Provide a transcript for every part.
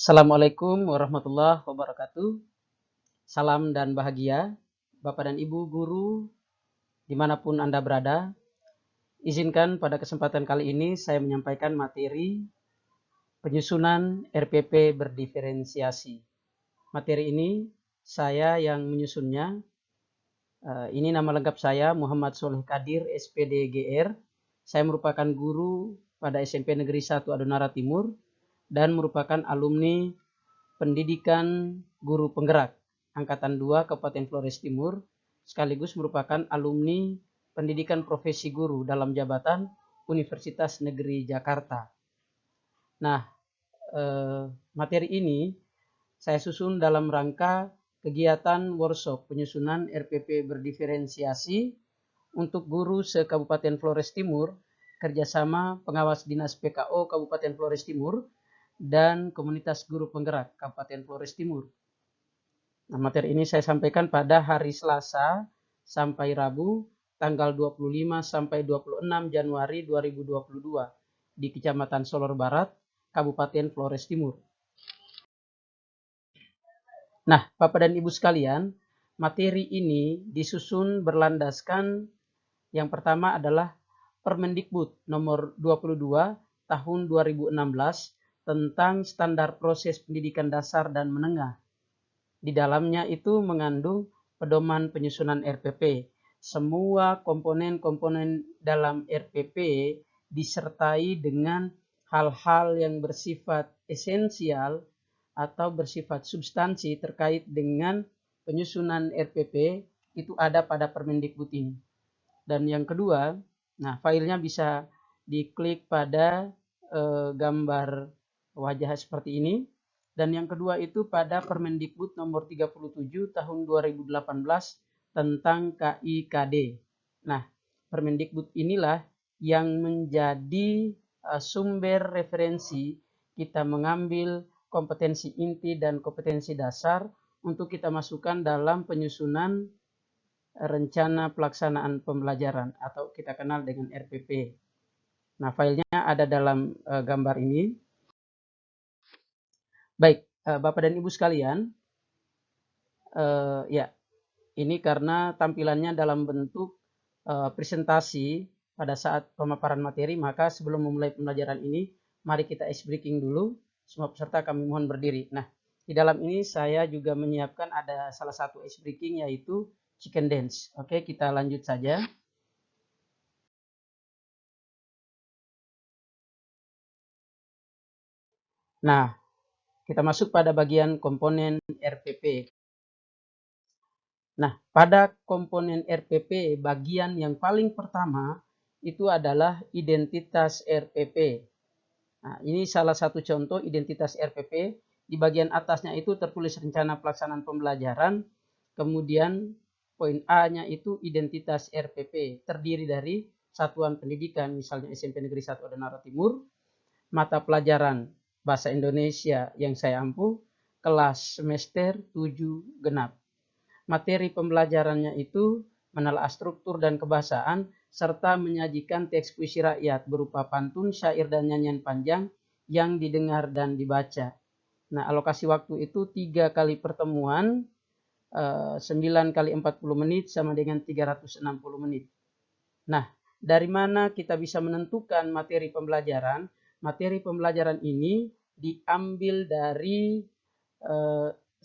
Assalamualaikum warahmatullahi wabarakatuh. Salam dan bahagia, Bapak dan Ibu guru, dimanapun Anda berada. Izinkan pada kesempatan kali ini saya menyampaikan materi penyusunan RPP berdiferensiasi. Materi ini saya yang menyusunnya. Ini nama lengkap saya, Muhammad Soleh Kadir, SPD GR. Saya merupakan guru pada SMP Negeri 1 Adonara Timur dan merupakan alumni Pendidikan Guru Penggerak Angkatan 2 Kabupaten Flores Timur, sekaligus merupakan alumni Pendidikan Profesi Guru dalam jabatan Universitas Negeri Jakarta. Nah, materi ini saya susun dalam rangka kegiatan workshop penyusunan RPP berdiferensiasi untuk guru se-Kabupaten Flores Timur, kerjasama pengawas Dinas PKO Kabupaten Flores Timur, dan komunitas guru penggerak Kabupaten Flores Timur. Nah, materi ini saya sampaikan pada hari Selasa sampai Rabu, tanggal 25 sampai 26 Januari 2022 di Kecamatan Solor Barat, Kabupaten Flores Timur. Nah, Bapak dan Ibu sekalian, materi ini disusun berlandaskan yang pertama adalah Permendikbud nomor 22 tahun 2016 tentang standar proses pendidikan dasar dan menengah. Di dalamnya itu mengandung pedoman penyusunan RPP. Semua komponen-komponen dalam RPP disertai dengan hal-hal yang bersifat esensial atau bersifat substansi terkait dengan penyusunan RPP itu ada pada Permendikbud ini. Dan yang kedua, nah filenya bisa diklik pada gambar wajah seperti ini. Dan yang kedua itu pada Permendikbud nomor 37 tahun 2018 tentang KIKD. Nah, Permendikbud inilah yang menjadi sumber referensi kita mengambil kompetensi inti dan kompetensi dasar untuk kita masukkan dalam penyusunan rencana pelaksanaan pembelajaran atau kita kenal dengan RPP. Nah, filenya ada dalam gambar ini. Baik, Bapak dan Ibu sekalian, ya, ini karena tampilannya dalam bentuk presentasi pada saat pemaparan materi, maka sebelum memulai pembelajaran ini, mari kita ice breaking dulu. Semua peserta kami mohon berdiri. Nah, di dalam ini saya juga menyiapkan ada salah satu ice breaking yaitu chicken dance. Oke, kita lanjut saja. Nah, kita masuk pada bagian komponen RPP. Nah, pada komponen RPP, bagian yang paling pertama itu adalah identitas RPP. Nah, ini salah satu contoh identitas RPP. Di bagian atasnya itu tertulis rencana pelaksanaan pembelajaran. Kemudian poin A-nya itu identitas RPP. Terdiri dari satuan pendidikan, misalnya SMP Negeri 1 Adonara Timur, mata pelajaran Bahasa Indonesia yang saya ampuh, kelas semester 7 genap. Materi pembelajarannya itu menelaah struktur dan kebahasaan, serta menyajikan teks puisi rakyat berupa pantun, syair, dan nyanyian panjang yang didengar dan dibaca. Nah, alokasi waktu itu 3 kali pertemuan, 9 kali 40 menit sama dengan 360 menit. Nah, dari mana kita bisa menentukan materi pembelajaran? Materi pembelajaran ini diambil dari 1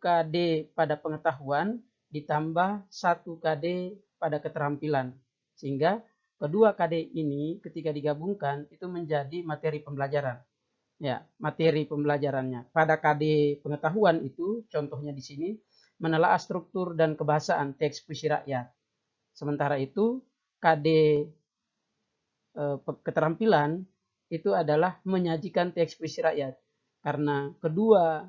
KD pada pengetahuan ditambah 1 KD pada keterampilan. Sehingga kedua KD ini ketika digabungkan itu menjadi materi pembelajaran. Ya, materi pembelajarannya. Pada KD pengetahuan itu contohnya di sini menelaah struktur dan kebahasaan teks puisi rakyat. Sementara itu KD keterampilan itu adalah menyajikan teks puisi rakyat. Karena kedua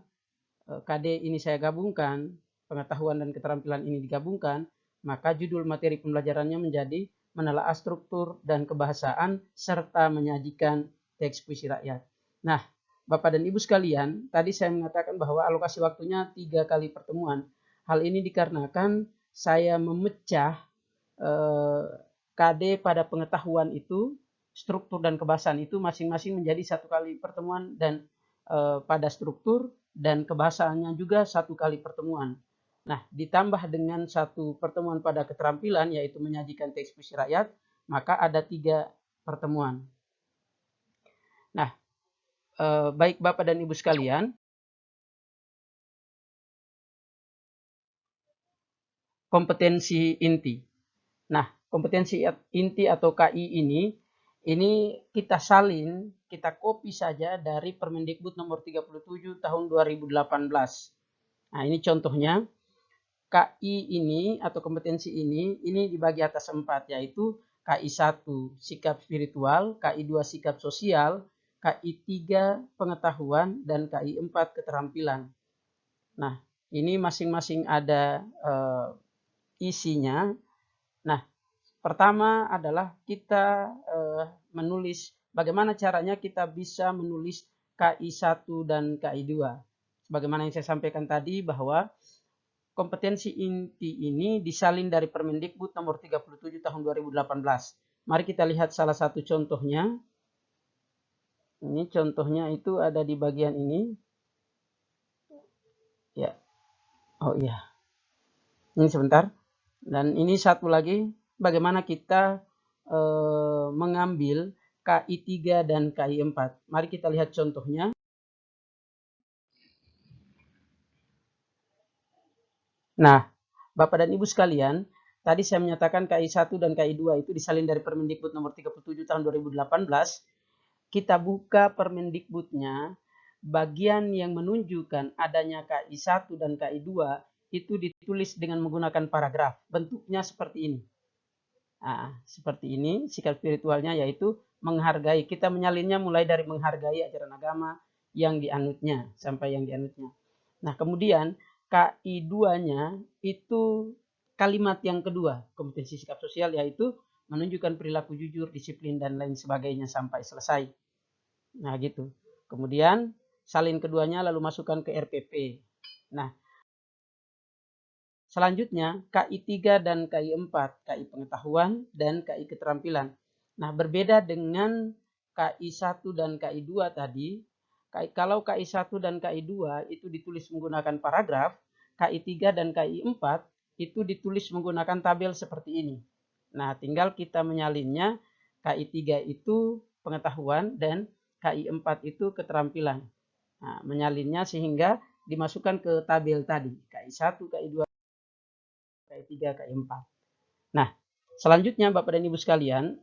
KD ini saya gabungkan, pengetahuan dan keterampilan ini digabungkan, maka judul materi pembelajarannya menjadi menelaah struktur dan kebahasaan serta menyajikan teks puisi rakyat. Nah, Bapak dan Ibu sekalian, tadi saya mengatakan bahwa alokasi waktunya 3 kali pertemuan. Hal ini dikarenakan saya memecah KD pada pengetahuan itu, struktur dan kebahasaan itu masing-masing menjadi 1 kali pertemuan dan pada struktur dan kebahasaannya juga 1 kali pertemuan. Nah, ditambah dengan 1 pertemuan pada keterampilan, yaitu menyajikan teks puisi rakyat, maka ada 3 pertemuan. Nah, baik Bapak dan Ibu sekalian, kompetensi inti. Nah, kompetensi inti atau KI ini kita salin, kita copy saja dari Permendikbud nomor 37 tahun 2018. Nah, ini contohnya. KI ini atau kompetensi ini dibagi atas 4, yaitu KI 1 sikap spiritual, KI 2 sikap sosial, KI 3 pengetahuan, dan KI 4 keterampilan. Nah, ini masing-masing ada isinya. Nah, pertama adalah kita menulis bagaimana caranya kita bisa menulis KI 1 dan KI 2. Sebagaimana yang saya sampaikan tadi bahwa kompetensi inti ini disalin dari Permendikbud nomor 37 tahun 2018. Mari kita lihat salah satu contohnya. Ini contohnya itu ada di bagian ini. Ya. Oh iya. Ini sebentar. Dan ini satu lagi, bagaimana kita mengambil KI 3 dan KI 4. Mari kita lihat contohnya. Nah, Bapak dan Ibu sekalian, tadi saya menyatakan KI 1 dan KI 2 itu disalin dari Permendikbud nomor 37 tahun 2018. Kita buka Permendikbudnya, bagian yang menunjukkan adanya KI 1 dan KI 2 itu ditulis dengan menggunakan paragraf. Bentuknya seperti ini. Nah, seperti ini sikap spiritualnya, yaitu menghargai. Kita menyalinnya mulai dari menghargai ajaran agama yang dianutnya sampai yang dianutnya. Nah, kemudian KI 2-nya itu kalimat yang kedua, kompetensi sikap sosial, yaitu menunjukkan perilaku jujur, disiplin, dan lain sebagainya sampai selesai. Nah, gitu. Kemudian salin keduanya lalu masukkan ke RPP. Nah, selanjutnya KI 3 dan KI 4, KI pengetahuan dan KI keterampilan. Nah, berbeda dengan KI 1 dan KI 2 tadi. Kalau KI 1 dan KI 2 itu ditulis menggunakan paragraf, KI 3 dan KI 4 itu ditulis menggunakan tabel seperti ini. Nah, tinggal kita menyalinnya. KI 3 itu pengetahuan dan KI 4 itu keterampilan. Nah, menyalinnya sehingga dimasukkan ke tabel tadi. KI 1, KI 2, KI 3, KI 4. Nah, selanjutnya Bapak dan Ibu sekalian,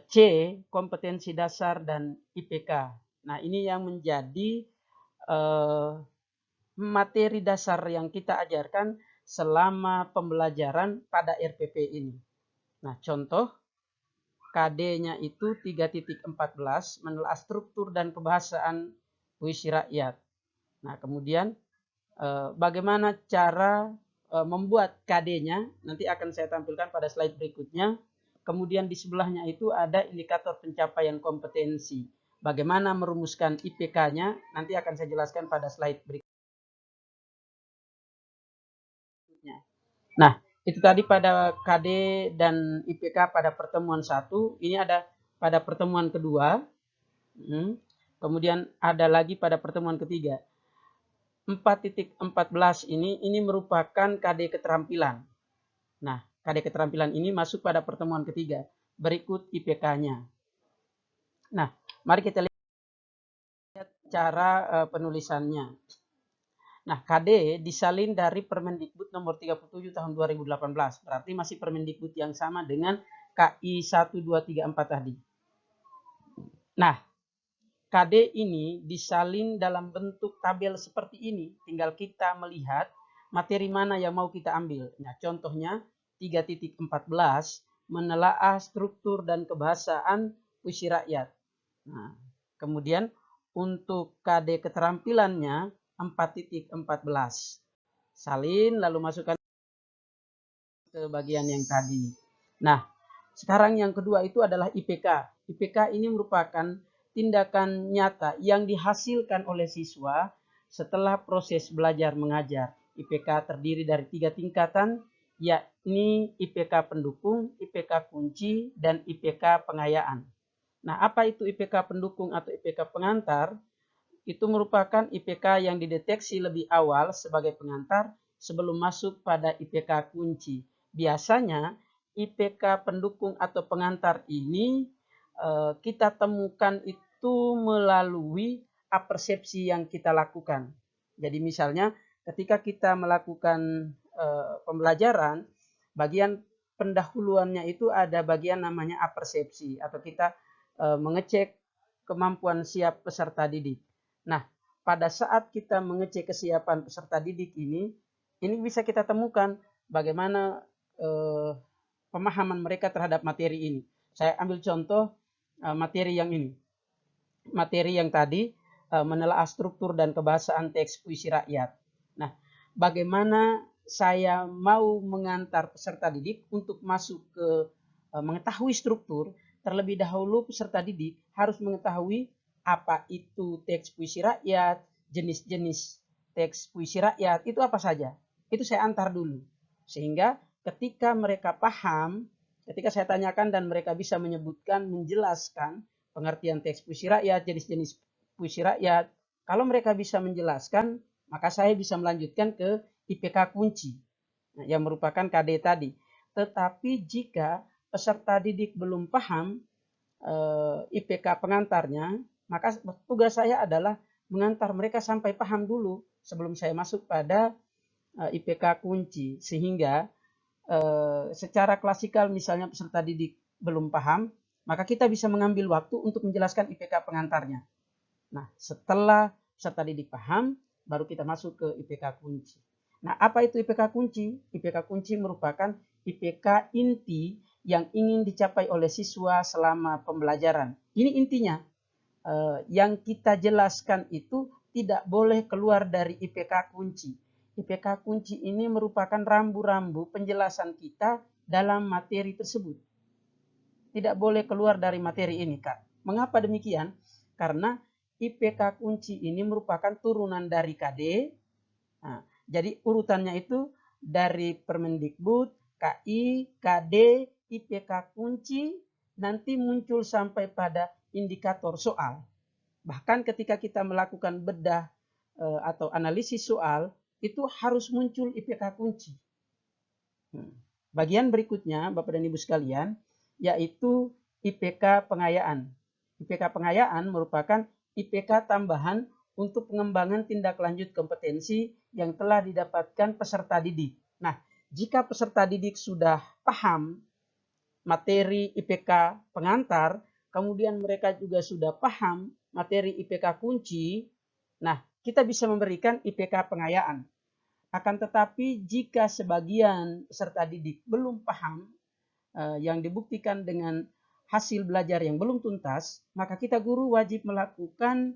C, kompetensi dasar dan IPK. Nah, ini yang menjadi materi dasar yang kita ajarkan selama pembelajaran pada RPP ini. Nah, contoh KD-nya itu 3.14 menelaah struktur dan kebahasaan puisi rakyat. Nah, kemudian bagaimana cara membuat KD-nya nanti akan saya tampilkan pada slide berikutnya. Kemudian di sebelahnya itu ada indikator pencapaian kompetensi. Bagaimana merumuskan IPK-nya nanti akan saya jelaskan pada slide berikutnya. Nah, itu tadi pada KD dan IPK pada pertemuan 1. Ini ada pada pertemuan kedua. Kemudian ada lagi pada pertemuan ketiga. 4.14 ini merupakan KD keterampilan. Nah, KD keterampilan ini masuk pada pertemuan ketiga. Berikut IPK-nya. Nah, mari kita lihat cara penulisannya. Nah, KD disalin dari Permendikbud nomor 37 tahun 2018. Berarti masih Permendikbud yang sama dengan KI 1, 2, 3, 4 tadi. Nah, KD ini disalin dalam bentuk tabel seperti ini. Tinggal kita melihat materi mana yang mau kita ambil. Nah, contohnya 3.14 menelaah struktur dan kebahasaan puisi rakyat. Nah, kemudian untuk KD keterampilannya 4.14. Salin lalu masukkan ke bagian yang tadi. Nah, sekarang yang kedua itu adalah IPK. IPK ini merupakan tindakan nyata yang dihasilkan oleh siswa setelah proses belajar mengajar. IPK terdiri dari 3 tingkatan, yakni IPK pendukung, IPK kunci, dan IPK pengayaan. Nah, apa itu IPK pendukung atau IPK pengantar? itu merupakan IPK yang dideteksi lebih awal sebagai pengantar sebelum masuk pada IPK kunci. Biasanya IPK pendukung atau pengantar ini kita temukan itu melalui apersepsi yang kita lakukan. Jadi misalnya ketika kita melakukan pembelajaran, bagian pendahuluannya itu ada bagian namanya apersepsi atau kita mengecek kemampuan siap peserta didik. Nah, pada saat kita mengecek kesiapan peserta didik ini bisa kita temukan bagaimana pemahaman mereka terhadap materi ini. Saya ambil contoh materi yang ini. Materi yang tadi menelaah struktur dan kebahasaan teks puisi rakyat. Nah, bagaimana saya mau mengantar peserta didik untuk masuk ke mengetahui struktur, terlebih dahulu peserta didik harus mengetahui apa itu teks puisi rakyat, jenis-jenis teks puisi rakyat, itu apa saja. Itu saya antar dulu. Sehingga ketika mereka paham, ketika saya tanyakan dan mereka bisa menyebutkan, menjelaskan pengertian teks puisi rakyat, jenis-jenis puisi rakyat, kalau mereka bisa menjelaskan, maka saya bisa melanjutkan ke IPK kunci yang merupakan KD tadi. Tetapi jika peserta didik belum paham IPK pengantarnya, maka tugas saya adalah mengantar mereka sampai paham dulu sebelum saya masuk pada IPK kunci. Sehingga secara klasikal misalnya peserta didik belum paham, maka kita bisa mengambil waktu untuk menjelaskan IPK pengantarnya. Nah, setelah peserta didik paham, baru kita masuk ke IPK kunci. Nah, apa itu IPK kunci? IPK kunci merupakan IPK inti yang ingin dicapai oleh siswa selama pembelajaran. Ini intinya. Yang kita jelaskan itu tidak boleh keluar dari IPK kunci. IPK kunci ini merupakan rambu-rambu penjelasan kita dalam materi tersebut. Tidak boleh keluar dari materi ini, Kak. Mengapa demikian? Karena IPK kunci ini merupakan turunan dari KD. Nah, jadi urutannya itu dari Permendikbud, KI, KD, IPK kunci, nanti muncul sampai pada indikator soal. Bahkan ketika kita melakukan bedah atau analisis soal, itu harus muncul IPK kunci. Bagian berikutnya, Bapak dan Ibu sekalian, yaitu IPK pengayaan. IPK pengayaan merupakan IPK tambahan untuk pengembangan tindak lanjut kompetensi yang telah didapatkan peserta didik. Nah, jika peserta didik sudah paham materi IPK pengantar, kemudian mereka juga sudah paham materi IPK kunci, nah kita bisa memberikan IPK pengayaan. Akan tetapi jika sebagian peserta didik belum paham, yang dibuktikan dengan hasil belajar yang belum tuntas, maka kita guru wajib melakukan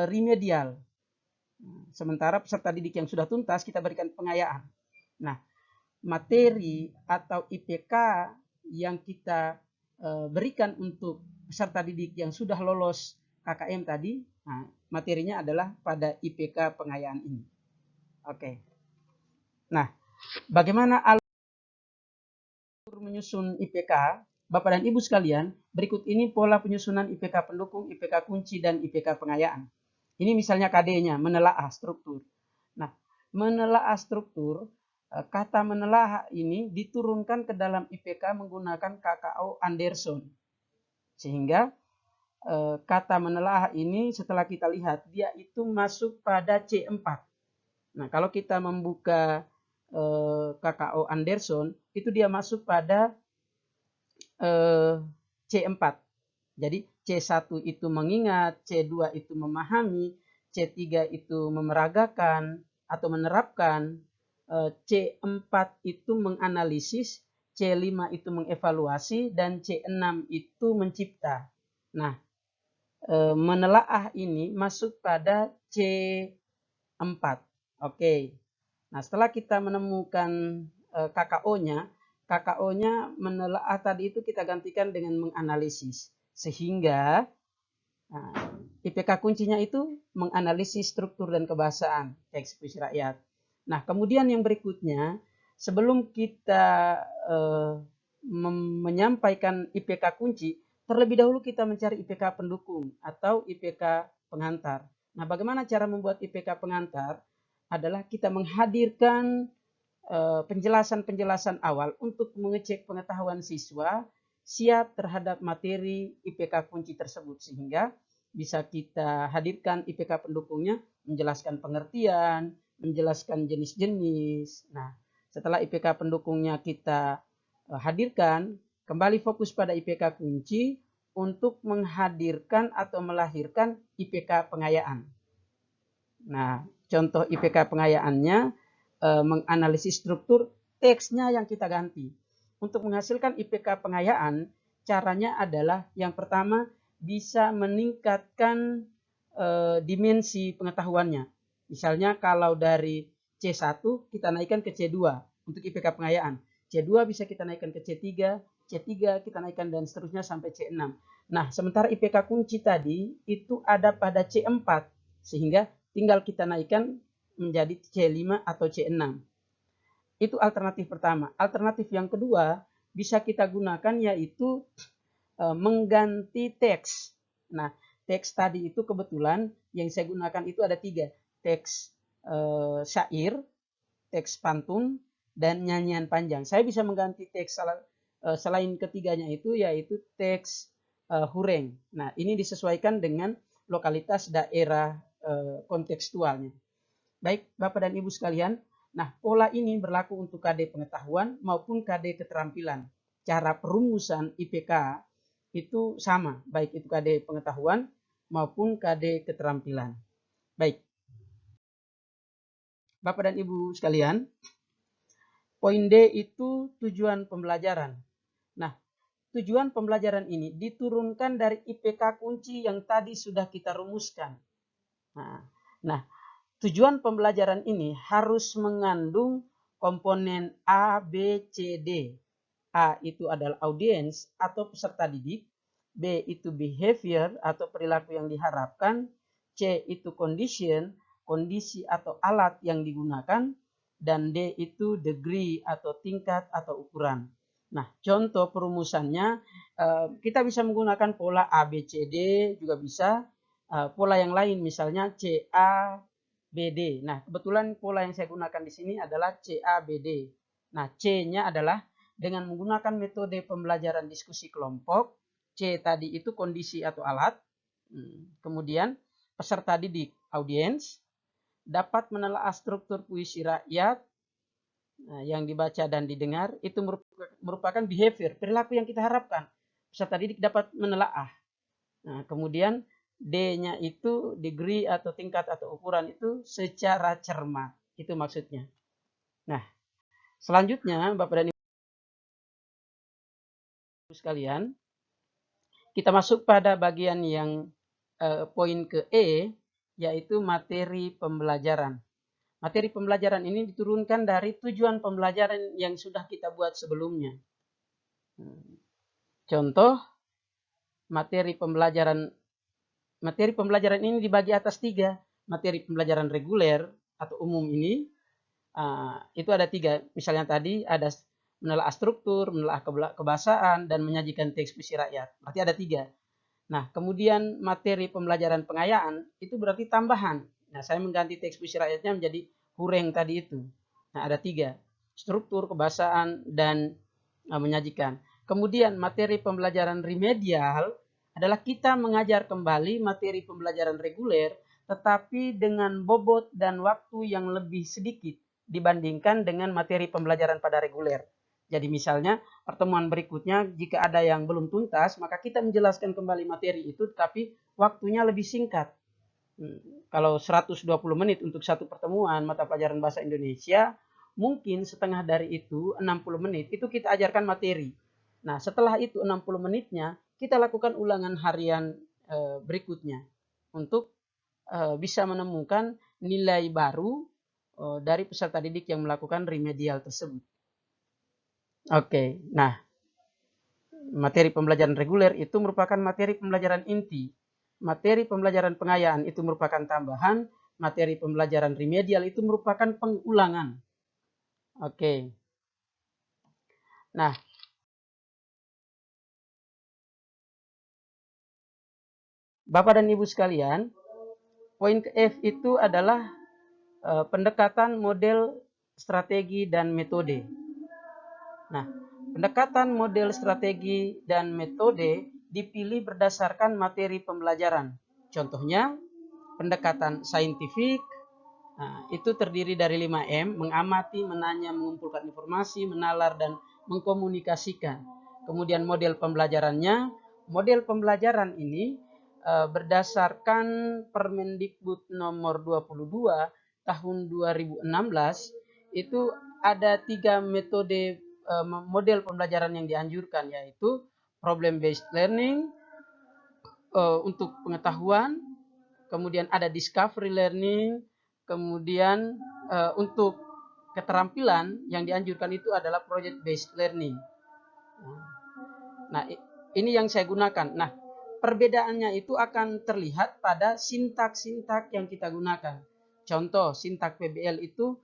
remedial. Sementara peserta didik yang sudah tuntas kita berikan pengayaan. Nah, materi atau IPK yang kita berikan untuk peserta didik yang sudah lolos KKM tadi, nah, materinya adalah pada IPK pengayaan ini. Oke. Nah, bagaimana alur menyusun IPK? Bapak dan Ibu sekalian, berikut ini pola penyusunan IPK pendukung, IPK kunci, dan IPK pengayaan. Ini misalnya KD-nya, menelaah struktur. Nah, menelaah struktur, kata menelaah ini diturunkan ke dalam IPK menggunakan KKO Anderson. Sehingga kata menelaah ini setelah kita lihat, dia itu masuk pada C4. Nah, kalau kita membuka KKO Anderson, itu dia masuk pada C4. Jadi C1 itu mengingat, C2 itu memahami, C3 itu memeragakan atau menerapkan, C4 itu menganalisis, C5 itu mengevaluasi, dan C6 itu mencipta. Nah, menelaah ini masuk pada C4. Oke. Nah, setelah kita menemukan KKO-nya, KKO-nya menelaah tadi itu kita gantikan dengan menganalisis. Sehingga IPK kuncinya itu menganalisis struktur dan kebahasaan teks puisi rakyat. Nah, kemudian yang berikutnya, sebelum kita menyampaikan IPK kunci, terlebih dahulu kita mencari IPK pendukung atau IPK pengantar. Nah, bagaimana cara membuat IPK pengantar? Adalah kita menghadirkan penjelasan-penjelasan awal untuk mengecek pengetahuan siswa siap terhadap materi IPK kunci tersebut, sehingga bisa kita hadirkan IPK pendukungnya, menjelaskan pengertian, menjelaskan jenis-jenis. Nah, setelah IPK pendukungnya kita hadirkan, kembali fokus pada IPK kunci untuk menghadirkan atau melahirkan IPK pengayaan. Nah, contoh IPK pengayaannya menganalisis struktur teksnya yang kita ganti. Untuk menghasilkan IPK pengayaan, caranya adalah yang pertama bisa meningkatkan dimensi pengetahuannya. Misalnya kalau dari C1 kita naikkan ke C2 untuk IPK pengayaan. C2 bisa kita naikkan ke C3, C3 kita naikkan dan seterusnya sampai C6. Nah, sementara IPK kunci tadi itu ada pada C4, sehingga tinggal kita naikkan menjadi C5 atau C6. Itu alternatif pertama. Alternatif yang kedua bisa kita gunakan yaitu mengganti teks. Nah, teks tadi itu kebetulan yang saya gunakan itu ada 3. Teks syair, teks pantun, dan nyanyian panjang. Saya bisa mengganti teks selain ketiganya itu yaitu teks hureng. Nah, ini disesuaikan dengan lokalitas daerah kontekstualnya. Baik, Bapak dan Ibu sekalian, nah pola ini berlaku untuk KD pengetahuan maupun KD keterampilan. Cara perumusan IPK itu sama, baik itu KD pengetahuan maupun KD keterampilan. Baik, Bapak dan Ibu sekalian, poin D itu tujuan pembelajaran. Nah, tujuan pembelajaran ini diturunkan dari IPK kunci yang tadi sudah kita rumuskan. Nah, tujuan pembelajaran ini harus mengandung komponen A, B, C, D. A itu adalah audiens atau peserta didik, B itu behavior atau perilaku yang diharapkan, C itu condition, kondisi atau alat yang digunakan, dan D itu degree atau tingkat atau ukuran. Nah, contoh perumusannya kita bisa menggunakan pola A, B, C, D juga bisa. Pola yang lain misalnya C, A, B, D. Nah, kebetulan pola yang saya gunakan di sini adalah C, A, B, D. Nah, C-nya adalah dengan menggunakan metode pembelajaran diskusi kelompok. C tadi itu kondisi atau alat. Kemudian peserta didik, audiens, dapat menelaah struktur puisi rakyat yang dibaca dan didengar. Itu merupakan behavior, perilaku yang kita harapkan. Peserta didik dapat menelaah. Nah, kemudian D-nya itu degree atau tingkat atau ukuran itu secara cermat. Itu maksudnya. Nah, selanjutnya Bapak dan Ibu sekalian, kita masuk pada bagian yang poin ke E, yaitu materi pembelajaran. Materi pembelajaran ini diturunkan dari tujuan pembelajaran yang sudah kita buat sebelumnya. Contoh, materi pembelajaran ini dibagi atas 3. Materi pembelajaran reguler atau umum ini, itu ada 3. Misalnya tadi ada menelaah struktur, menelaah kebahasaan, dan menyajikan teks puisi rakyat. Berarti ada 3. Nah, kemudian materi pembelajaran pengayaan itu berarti tambahan. Nah, saya mengganti teks puisi rakyatnya menjadi hureng tadi itu. Nah, ada 3. Struktur, kebahasaan, dan menyajikan. Kemudian materi pembelajaran remedial adalah kita mengajar kembali materi pembelajaran reguler, tetapi dengan bobot dan waktu yang lebih sedikit dibandingkan dengan materi pembelajaran pada reguler. Jadi misalnya pertemuan berikutnya jika ada yang belum tuntas, maka kita menjelaskan kembali materi itu, tapi waktunya lebih singkat. Kalau 120 menit untuk satu pertemuan mata pelajaran bahasa Indonesia, mungkin setengah dari itu 60 menit itu kita ajarkan materi. Nah, setelah itu 60 menitnya kita lakukan ulangan harian berikutnya untuk bisa menemukan nilai baru dari peserta didik yang melakukan remedial tersebut. Oke, nah materi pembelajaran reguler itu merupakan materi pembelajaran inti. Materi pembelajaran pengayaan itu merupakan tambahan. Materi pembelajaran remedial itu merupakan pengulangan. Oke. Nah, Bapak dan Ibu sekalian, poin F itu adalah pendekatan model, strategi, dan metode. Nah, pendekatan model, strategi, dan metode dipilih berdasarkan materi pembelajaran. Contohnya, pendekatan saintifik, itu terdiri dari 5M, mengamati, menanya, mengumpulkan informasi, menalar, dan mengkomunikasikan. Kemudian model pembelajaran ini berdasarkan Permendikbud nomor 22 tahun 2016, itu ada 3 metode model pembelajaran yang dianjurkan, yaitu problem based learning untuk pengetahuan, kemudian ada discovery learning, kemudian untuk keterampilan yang dianjurkan itu adalah project based learning. Nah, ini yang saya gunakan. Nah, perbedaannya itu akan terlihat pada sintak-sintak yang kita gunakan. Contoh, sintak PBL itu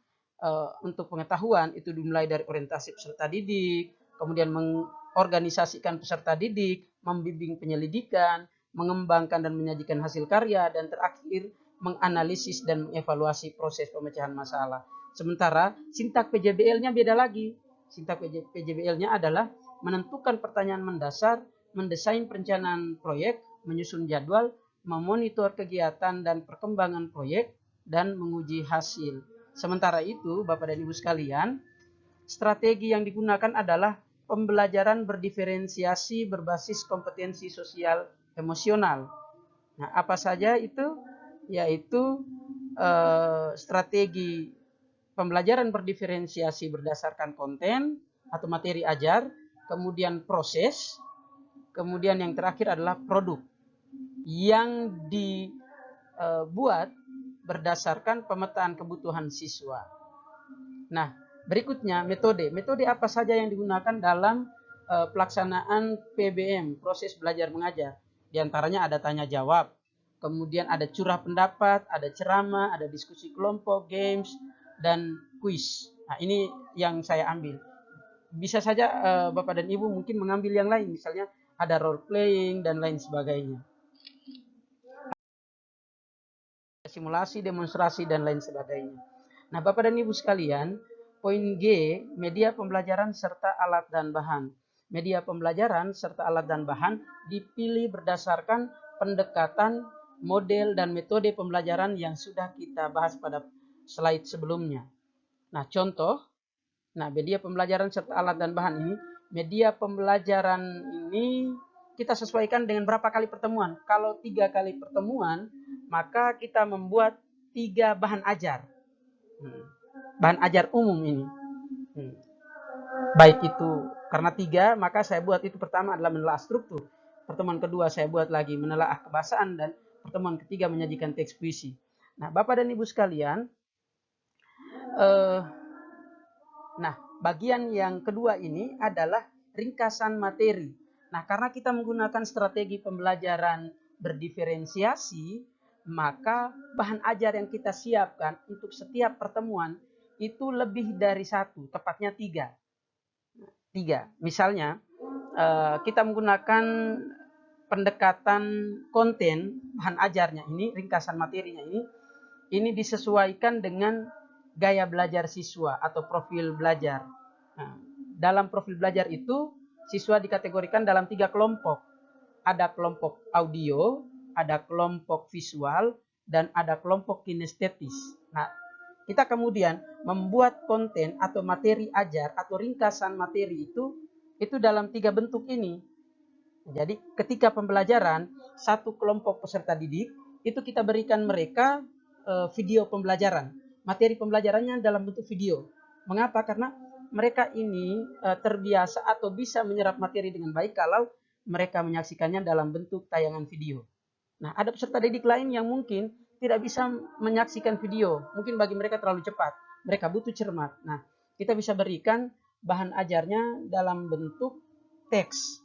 untuk pengetahuan itu dimulai dari orientasi peserta didik, kemudian mengorganisasikan peserta didik, membimbing penyelidikan, mengembangkan dan menyajikan hasil karya, dan terakhir menganalisis dan mengevaluasi proses pemecahan masalah. Sementara sintak PJBL-nya beda lagi. Sintak PJBL-nya adalah menentukan pertanyaan mendasar, mendesain perencanaan proyek, menyusun jadwal, memonitor kegiatan dan perkembangan proyek, dan menguji hasil. Sementara itu, Bapak dan Ibu sekalian, strategi yang digunakan adalah pembelajaran berdiferensiasi berbasis kompetensi sosial emosional. Nah, apa saja itu? Yaitu strategi pembelajaran berdiferensiasi berdasarkan konten atau materi ajar, kemudian proses, kemudian yang terakhir adalah produk yang dibuat berdasarkan pemetaan kebutuhan siswa. Nah, berikutnya metode. Metode apa saja yang digunakan dalam pelaksanaan PBM, proses belajar mengajar? Di antaranya ada tanya jawab, kemudian ada curah pendapat, ada ceramah, ada diskusi kelompok, games, dan kuis. Nah, ini yang saya ambil. Bisa saja Bapak dan Ibu mungkin mengambil yang lain, misalnya ada role playing dan lain sebagainya. Simulasi, demonstrasi, dan lain sebagainya. Nah, Bapak dan Ibu sekalian, poin G, media pembelajaran serta alat dan bahan. Media pembelajaran serta alat dan bahan dipilih berdasarkan pendekatan, model, dan metode pembelajaran yang sudah kita bahas pada slide sebelumnya. Nah, contoh, media pembelajaran serta alat dan bahan ini, media pembelajaran ini kita sesuaikan dengan berapa kali pertemuan. Kalau 3 kali pertemuan, maka kita membuat 3 bahan ajar. Bahan ajar umum ini. Baik itu karena 3, maka saya buat itu pertama adalah menelaah struktur. Pertemuan kedua saya buat lagi menelaah kebahasaan, dan pertemuan ketiga menyajikan teks puisi. Nah, Bapak dan Ibu sekalian, bagian yang kedua ini adalah ringkasan materi. Nah, karena kita menggunakan strategi pembelajaran berdiferensiasi, maka bahan ajar yang kita siapkan untuk setiap pertemuan itu lebih dari 1, tepatnya 3. Misalnya, kita menggunakan pendekatan konten, bahan ajarnya ini, ringkasan materinya ini disesuaikan dengan gaya belajar siswa atau profil belajar. Nah, dalam profil belajar itu, siswa dikategorikan dalam 3 kelompok. Ada kelompok audio, ada kelompok visual, dan ada kelompok kinestetis. Nah, kita kemudian membuat konten atau materi ajar atau ringkasan materi itu dalam 3 bentuk ini. Jadi ketika pembelajaran, satu kelompok peserta didik itu kita berikan mereka video pembelajaran. Materi pembelajarannya dalam bentuk video. Mengapa? Karena mereka ini terbiasa atau bisa menyerap materi dengan baik kalau mereka menyaksikannya dalam bentuk tayangan video. Nah, ada peserta didik lain yang mungkin tidak bisa menyaksikan video. Mungkin bagi mereka terlalu cepat. Mereka butuh cermat. Nah, kita bisa berikan bahan ajarnya dalam bentuk teks.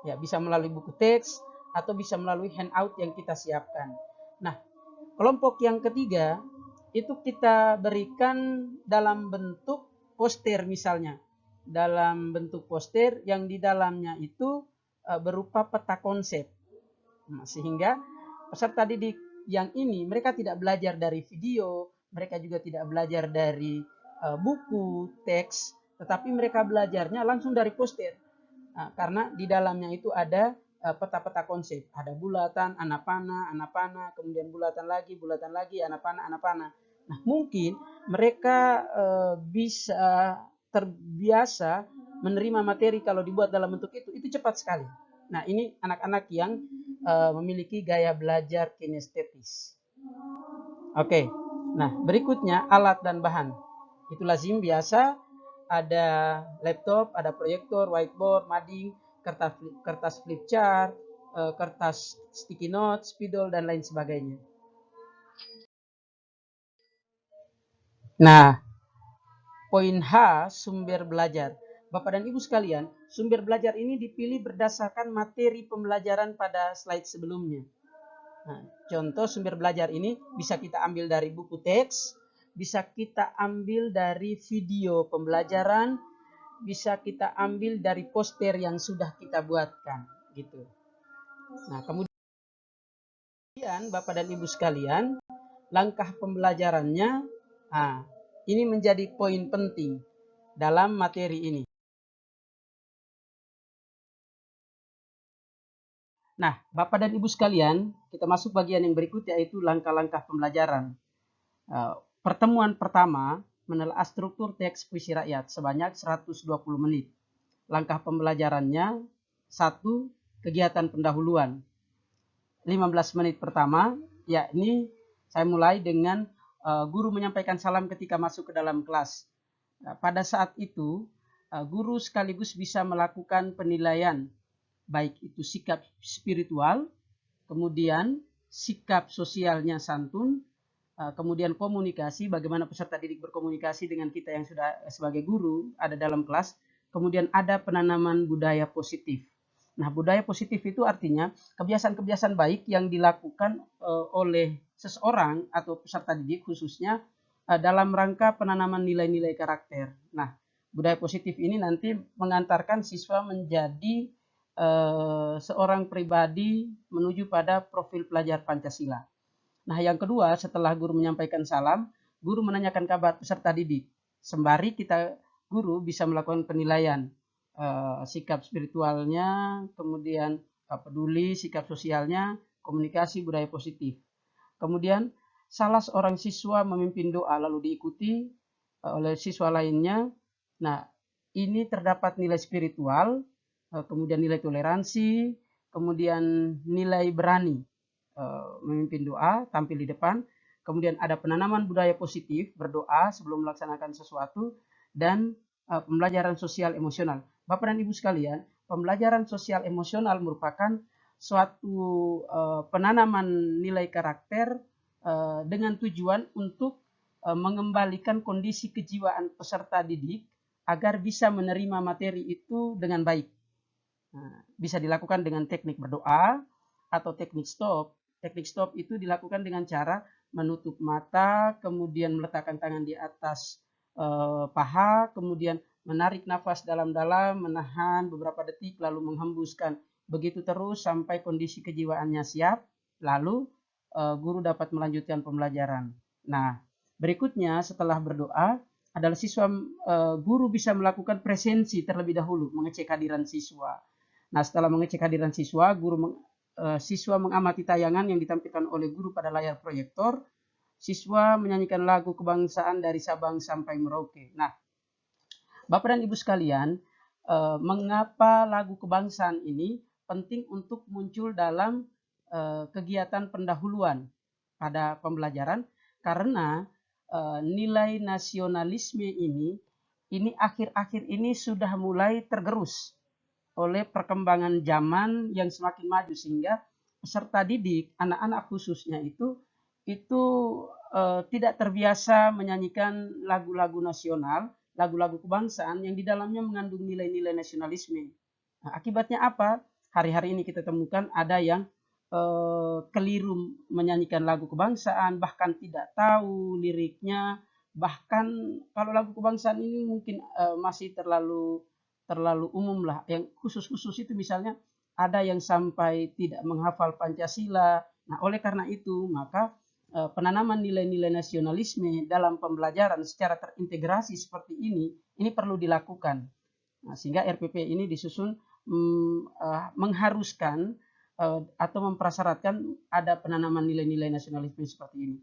Ya, bisa melalui buku teks atau bisa melalui handout yang kita siapkan. Nah, kelompok yang ketiga itu kita berikan dalam bentuk poster misalnya. Dalam bentuk poster yang di dalamnya itu berupa peta konsep. Nah, sehingga peserta didik yang ini mereka tidak belajar dari video, mereka juga tidak belajar dari buku, teks, tetapi mereka belajarnya langsung dari poster. Nah, karena di dalamnya itu ada peta-peta konsep, ada bulatan, anak panah, kemudian bulatan lagi, anak panah. Nah, mungkin mereka bisa terbiasa menerima materi kalau dibuat dalam bentuk itu cepat sekali. Nah, ini anak-anak yang memiliki gaya belajar kinestetis. Oke, nah berikutnya alat dan bahan. Itu lazim biasa, ada laptop, ada proyektor, whiteboard, mading, kertas flip chart, kertas sticky note, spidol, dan lain sebagainya. Nah, poin H, sumber belajar. Bapak dan Ibu sekalian, sumber belajar ini dipilih berdasarkan materi pembelajaran pada slide sebelumnya. Nah, contoh sumber belajar ini bisa kita ambil dari buku teks, bisa kita ambil dari video pembelajaran, bisa kita ambil dari poster yang sudah kita buatkan, gitu. Nah, kemudian Bapak dan Ibu sekalian, langkah pembelajarannya, nah, ini menjadi poin penting dalam materi ini. Nah, Bapak dan Ibu sekalian, kita masuk bagian yang berikutnya, yaitu langkah-langkah pembelajaran. Pertemuan pertama menelaah struktur teks puisi rakyat sebanyak 120 menit. Langkah pembelajarannya, 1. Kegiatan pendahuluan. 15 menit pertama, yakni saya mulai dengan guru menyampaikan salam ketika masuk ke dalam kelas. Pada saat itu, guru sekaligus bisa melakukan penilaian, baik itu sikap spiritual, kemudian sikap sosialnya santun, kemudian komunikasi, bagaimana peserta didik berkomunikasi dengan kita yang sudah sebagai guru ada dalam kelas, kemudian ada penanaman budaya positif. Nah, budaya positif itu artinya kebiasaan-kebiasaan baik yang dilakukan oleh seseorang atau peserta didik khususnya dalam rangka penanaman nilai-nilai karakter. Nah, budaya positif ini nanti mengantarkan siswa menjadi seorang pribadi menuju pada profil pelajar Pancasila. Nah, yang kedua, setelah guru menyampaikan salam, guru menanyakan kabar peserta didik. Sembari kita guru bisa melakukan penilaian sikap spiritualnya, kemudian peduli, sikap sosialnya, komunikasi, budaya positif. Kemudian salah seorang siswa memimpin doa lalu diikuti oleh siswa lainnya. Nah, ini terdapat nilai spiritual, kemudian nilai toleransi, kemudian nilai berani memimpin doa, tampil di depan, kemudian ada penanaman budaya positif, berdoa sebelum melaksanakan sesuatu, dan pembelajaran sosial emosional. Bapak dan Ibu sekalian, pembelajaran sosial emosional merupakan suatu penanaman nilai karakter dengan tujuan untuk mengembalikan kondisi kejiwaan peserta didik agar bisa menerima materi itu dengan baik. Nah, bisa dilakukan dengan teknik berdoa atau teknik stop. Teknik stop itu dilakukan dengan cara menutup mata, kemudian meletakkan tangan di atas paha, kemudian menarik nafas dalam-dalam, menahan beberapa detik, lalu menghembuskan. Begitu terus sampai kondisi kejiwaannya siap, lalu guru dapat melanjutkan pembelajaran. Nah, berikutnya setelah berdoa adalah siswa guru bisa melakukan presensi terlebih dahulu, mengecek kehadiran siswa. Nah, setelah mengecek kehadiran siswa, siswa mengamati tayangan yang ditampilkan oleh guru pada layar proyektor. Siswa menyanyikan lagu kebangsaan dari Sabang sampai Merauke. Nah, Bapak dan Ibu sekalian, mengapa lagu kebangsaan ini penting untuk muncul dalam kegiatan pendahuluan pada pembelajaran? Karena nilai nasionalisme ini akhir-akhir ini sudah mulai tergerus oleh perkembangan zaman yang semakin maju, sehingga peserta didik, anak-anak khususnya itu tidak terbiasa menyanyikan lagu-lagu nasional, lagu-lagu kebangsaan yang di dalamnya mengandung nilai-nilai nasionalisme. Nah, akibatnya apa? Hari-hari ini kita temukan ada yang keliru menyanyikan lagu kebangsaan, bahkan tidak tahu liriknya, bahkan kalau lagu kebangsaan ini mungkin masih terlalu umum lah. Yang khusus-khusus itu misalnya ada yang sampai tidak menghafal Pancasila, Nah, oleh karena itu, maka penanaman nilai-nilai nasionalisme dalam pembelajaran secara terintegrasi seperti ini perlu dilakukan. Nah, sehingga RPP ini disusun mengharuskan atau memprasyaratkan ada penanaman nilai-nilai nasionalisme seperti ini.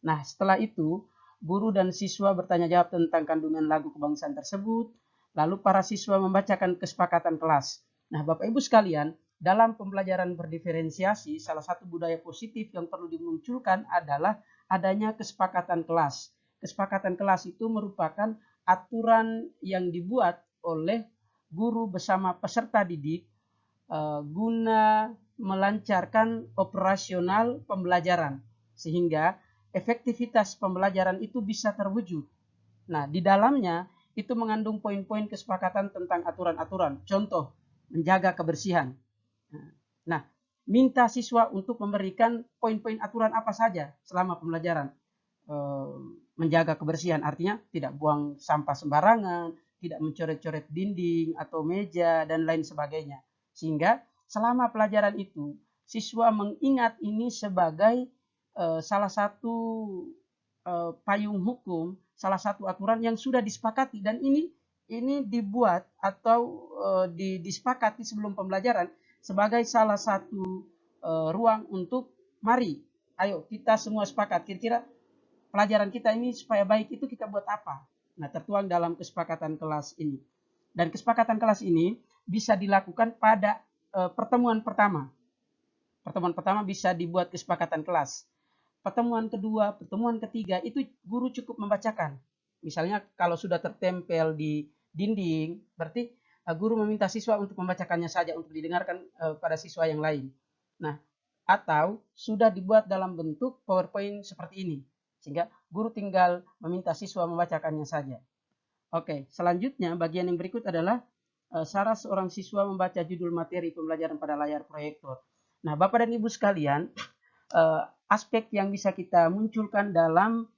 Nah, setelah itu, guru dan siswa bertanya jawab tentang kandungan lagu kebangsaan tersebut, lalu para siswa membacakan kesepakatan kelas. Nah, Bapak Ibu sekalian, dalam pembelajaran berdiferensiasi, salah satu budaya positif yang perlu dimunculkan adalah adanya kesepakatan kelas. Kesepakatan kelas itu merupakan aturan yang dibuat oleh guru bersama peserta didik guna melancarkan operasional pembelajaran sehingga efektivitas pembelajaran itu bisa terwujud. Nah, di dalamnya itu mengandung poin-poin kesepakatan tentang aturan-aturan. Contoh, menjaga kebersihan. Nah, minta siswa untuk memberikan poin-poin aturan apa saja selama pembelajaran. Menjaga kebersihan artinya tidak buang sampah sembarangan, tidak mencoret-coret dinding atau meja, dan lain sebagainya. Sehingga selama pelajaran itu, siswa mengingat ini sebagai salah satu payung hukum, salah satu aturan yang sudah disepakati, dan ini dibuat atau disepakati sebelum pembelajaran sebagai salah satu ruang untuk mari, ayo kita semua sepakat kira-kira pelajaran kita ini supaya baik itu kita buat apa. Nah, tertuang dalam kesepakatan kelas ini. Dan kesepakatan kelas ini bisa dilakukan pada pertemuan pertama. Pertemuan pertama bisa dibuat kesepakatan kelas. Pertemuan kedua, pertemuan ketiga itu guru cukup membacakan. Misalnya kalau sudah tertempel di dinding, berarti guru meminta siswa untuk membacakannya saja untuk didengarkan pada siswa yang lain. Nah, atau sudah dibuat dalam bentuk PowerPoint seperti ini, sehingga guru tinggal meminta siswa membacakannya saja. Oke, selanjutnya bagian yang berikut adalah syarat seorang siswa membaca judul materi pembelajaran pada layar proyektor. Nah, Bapak dan Ibu sekalian, aspek yang bisa kita munculkan dalam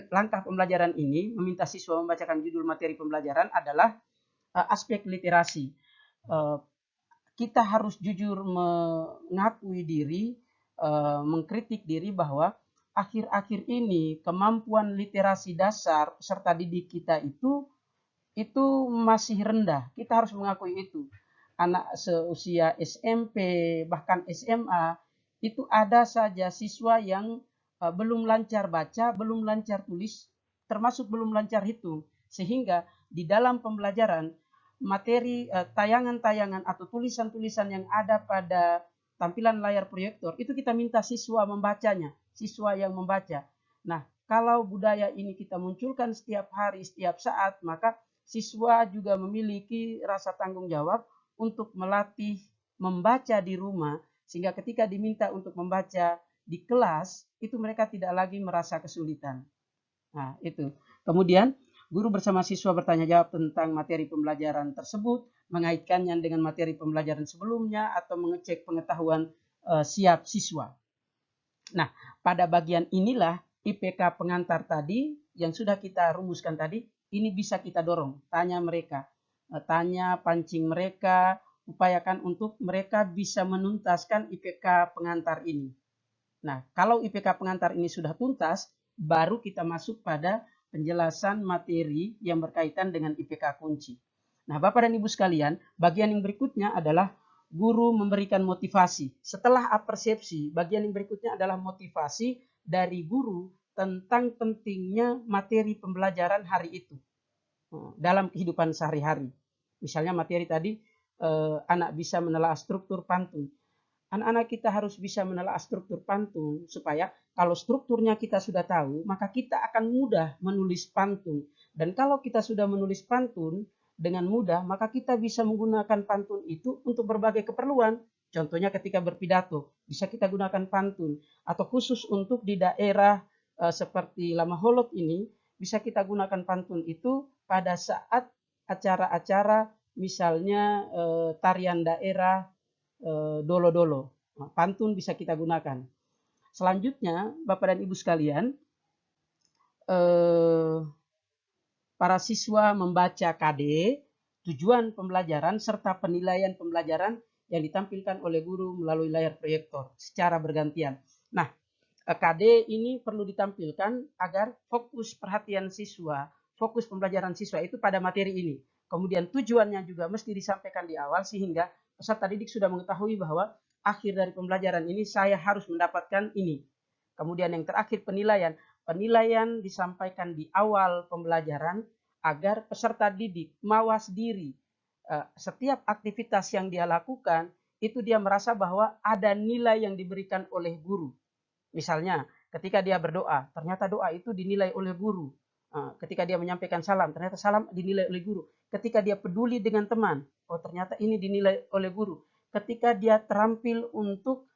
langkah pembelajaran ini, meminta siswa membacakan judul materi pembelajaran adalah aspek literasi. Kita harus jujur mengakui diri, mengkritik diri bahwa akhir-akhir ini kemampuan literasi dasar peserta didik kita itu masih rendah. Kita harus mengakui itu. Anak seusia SMP bahkan SMA itu ada saja siswa yang belum lancar baca, belum lancar tulis, termasuk belum lancar hitung. Sehingga di dalam pembelajaran materi tayangan-tayangan atau tulisan-tulisan yang ada pada tampilan layar proyektor itu kita minta siswa membacanya, siswa yang membaca. Nah, kalau budaya ini kita munculkan setiap hari, setiap saat, maka siswa juga memiliki rasa tanggung jawab untuk melatih membaca di rumah, sehingga ketika diminta untuk membaca di kelas, itu mereka tidak lagi merasa kesulitan. Nah, itu. Kemudian, guru bersama siswa bertanya jawab tentang materi pembelajaran tersebut, mengaitkannya dengan materi pembelajaran sebelumnya, atau mengecek pengetahuan siap siswa. Nah, pada bagian inilah IPK pengantar tadi yang sudah kita rumuskan tadi, ini bisa kita dorong, tanya mereka, pancing mereka, upayakan untuk mereka bisa menuntaskan IPK pengantar ini. Nah, kalau IPK pengantar ini sudah tuntas, baru kita masuk pada penjelasan materi yang berkaitan dengan IPK kunci. Nah, Bapak dan Ibu sekalian, bagian yang berikutnya adalah guru memberikan motivasi. Setelah apersepsi, bagian yang berikutnya adalah motivasi dari guru tentang pentingnya materi pembelajaran hari itu dalam kehidupan sehari-hari. Misalnya materi tadi, anak bisa menelaah struktur pantun. Anak-anak kita harus bisa menelaah struktur pantun supaya kalau strukturnya kita sudah tahu, maka kita akan mudah menulis pantun. Dan kalau kita sudah menulis pantun dengan mudah, maka kita bisa menggunakan pantun itu untuk berbagai keperluan. Contohnya ketika berpidato, bisa kita gunakan pantun. Atau khusus untuk di daerah seperti Lamaholot ini, bisa kita gunakan pantun itu pada saat acara-acara misalnya tarian daerah, dolo-dolo. Pantun bisa kita gunakan. Selanjutnya, Bapak dan Ibu sekalian, para siswa membaca KD, tujuan pembelajaran serta penilaian pembelajaran yang ditampilkan oleh guru melalui layar proyektor secara bergantian. Nah, KD ini perlu ditampilkan agar fokus perhatian siswa, fokus pembelajaran siswa itu pada materi ini. Kemudian tujuannya juga mesti disampaikan di awal sehingga peserta didik sudah mengetahui bahwa akhir dari pembelajaran ini saya harus mendapatkan ini. Kemudian yang terakhir penilaian. Penilaian disampaikan di awal pembelajaran agar peserta didik mawas diri. Setiap aktivitas yang dia lakukan, itu dia merasa bahwa ada nilai yang diberikan oleh guru. Misalnya, ketika dia berdoa, ternyata doa itu dinilai oleh guru. Ketika dia menyampaikan salam, ternyata salam dinilai oleh guru. Ketika dia peduli dengan teman, oh ternyata ini dinilai oleh guru. Ketika dia terampil untuk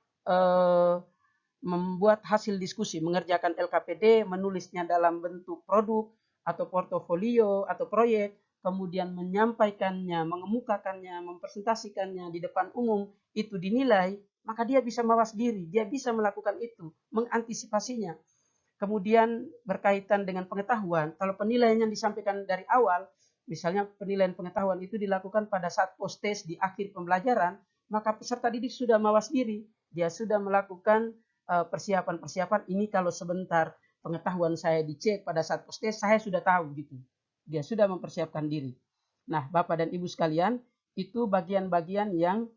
membuat hasil diskusi, mengerjakan LKPD, menulisnya dalam bentuk produk atau portofolio atau proyek, kemudian menyampaikannya, mengemukakannya, mempresentasikannya di depan umum, itu dinilai, maka dia bisa mawas diri, dia bisa melakukan itu, mengantisipasinya. Kemudian berkaitan dengan pengetahuan, kalau penilaian yang disampaikan dari awal, misalnya penilaian pengetahuan itu dilakukan pada saat post-test di akhir pembelajaran, maka peserta didik sudah mawas diri, dia sudah melakukan persiapan-persiapan ini kalau sebentar pengetahuan saya dicek pada saat post-test, saya sudah tahu gitu. Dia sudah mempersiapkan diri. Nah, Bapak dan Ibu sekalian, itu bagian-bagian yang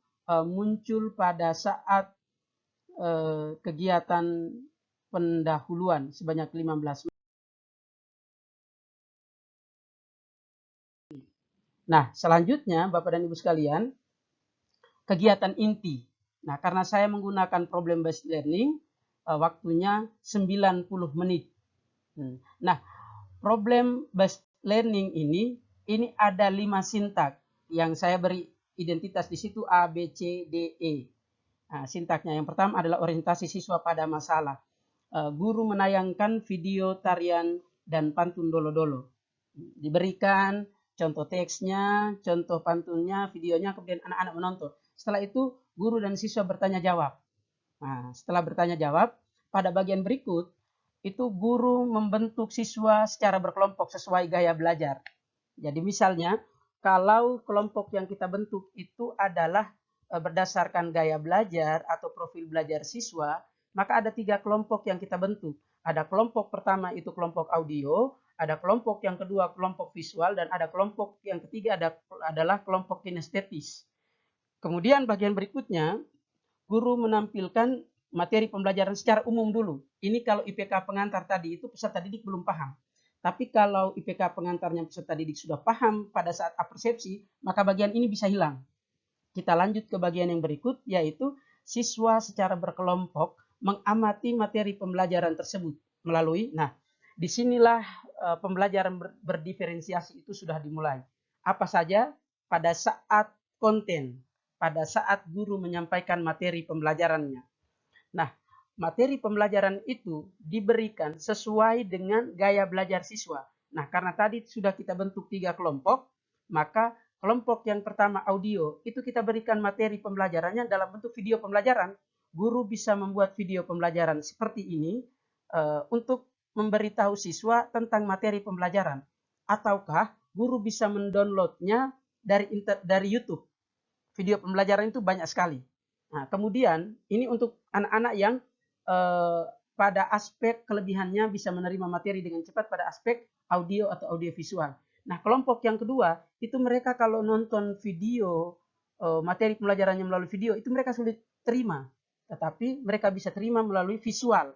muncul pada saat kegiatan pendahuluan sebanyak 15 menit. Nah, selanjutnya Bapak dan Ibu sekalian, kegiatan inti. Nah, karena saya menggunakan problem based learning, waktunya 90 menit. Nah, problem based learning ini ada 5 sintak yang saya beri identitas di situ A, B, C, D, E. Nah, sintaknya yang pertama adalah orientasi siswa pada masalah. Guru menayangkan video tarian dan pantun dolo-dolo. Diberikan contoh teksnya, contoh pantunnya, videonya, kemudian anak-anak menonton. Setelah itu, guru dan siswa bertanya jawab. Nah, setelah bertanya jawab, pada bagian berikut, itu guru membentuk siswa secara berkelompok sesuai gaya belajar. Jadi misalnya, kalau kelompok yang kita bentuk itu adalah berdasarkan gaya belajar atau profil belajar siswa, maka ada 3 kelompok yang kita bentuk. Ada kelompok pertama itu kelompok audio, ada kelompok yang kedua kelompok visual, dan ada kelompok yang ketiga adalah kelompok kinestetis. Kemudian bagian berikutnya, guru menampilkan materi pembelajaran secara umum dulu. Ini kalau IPK pengantar tadi itu peserta didik belum paham. Tapi kalau IPK pengantarnya peserta didik sudah paham pada saat apersepsi, maka bagian ini bisa hilang. Kita lanjut ke bagian yang berikut, yaitu siswa secara berkelompok mengamati materi pembelajaran tersebut melalui, nah disinilah pembelajaran berdiferensiasi itu sudah dimulai. Apa saja? Pada saat konten, pada saat guru menyampaikan materi pembelajarannya. Nah, materi pembelajaran itu diberikan sesuai dengan gaya belajar siswa. Nah, karena tadi sudah kita bentuk 3 kelompok, maka kelompok yang pertama audio, itu kita berikan materi pembelajarannya dalam bentuk video pembelajaran. Guru bisa membuat video pembelajaran seperti ini untuk memberitahu siswa tentang materi pembelajaran. Ataukah guru bisa mendownloadnya dari YouTube. Video pembelajaran itu banyak sekali. Nah, kemudian ini untuk anak-anak yang pada aspek kelebihannya bisa menerima materi dengan cepat pada aspek audio atau audiovisual. Nah, kelompok yang kedua itu mereka kalau nonton video materi pembelajarannya melalui video itu mereka sulit terima, tetapi mereka bisa terima melalui visual.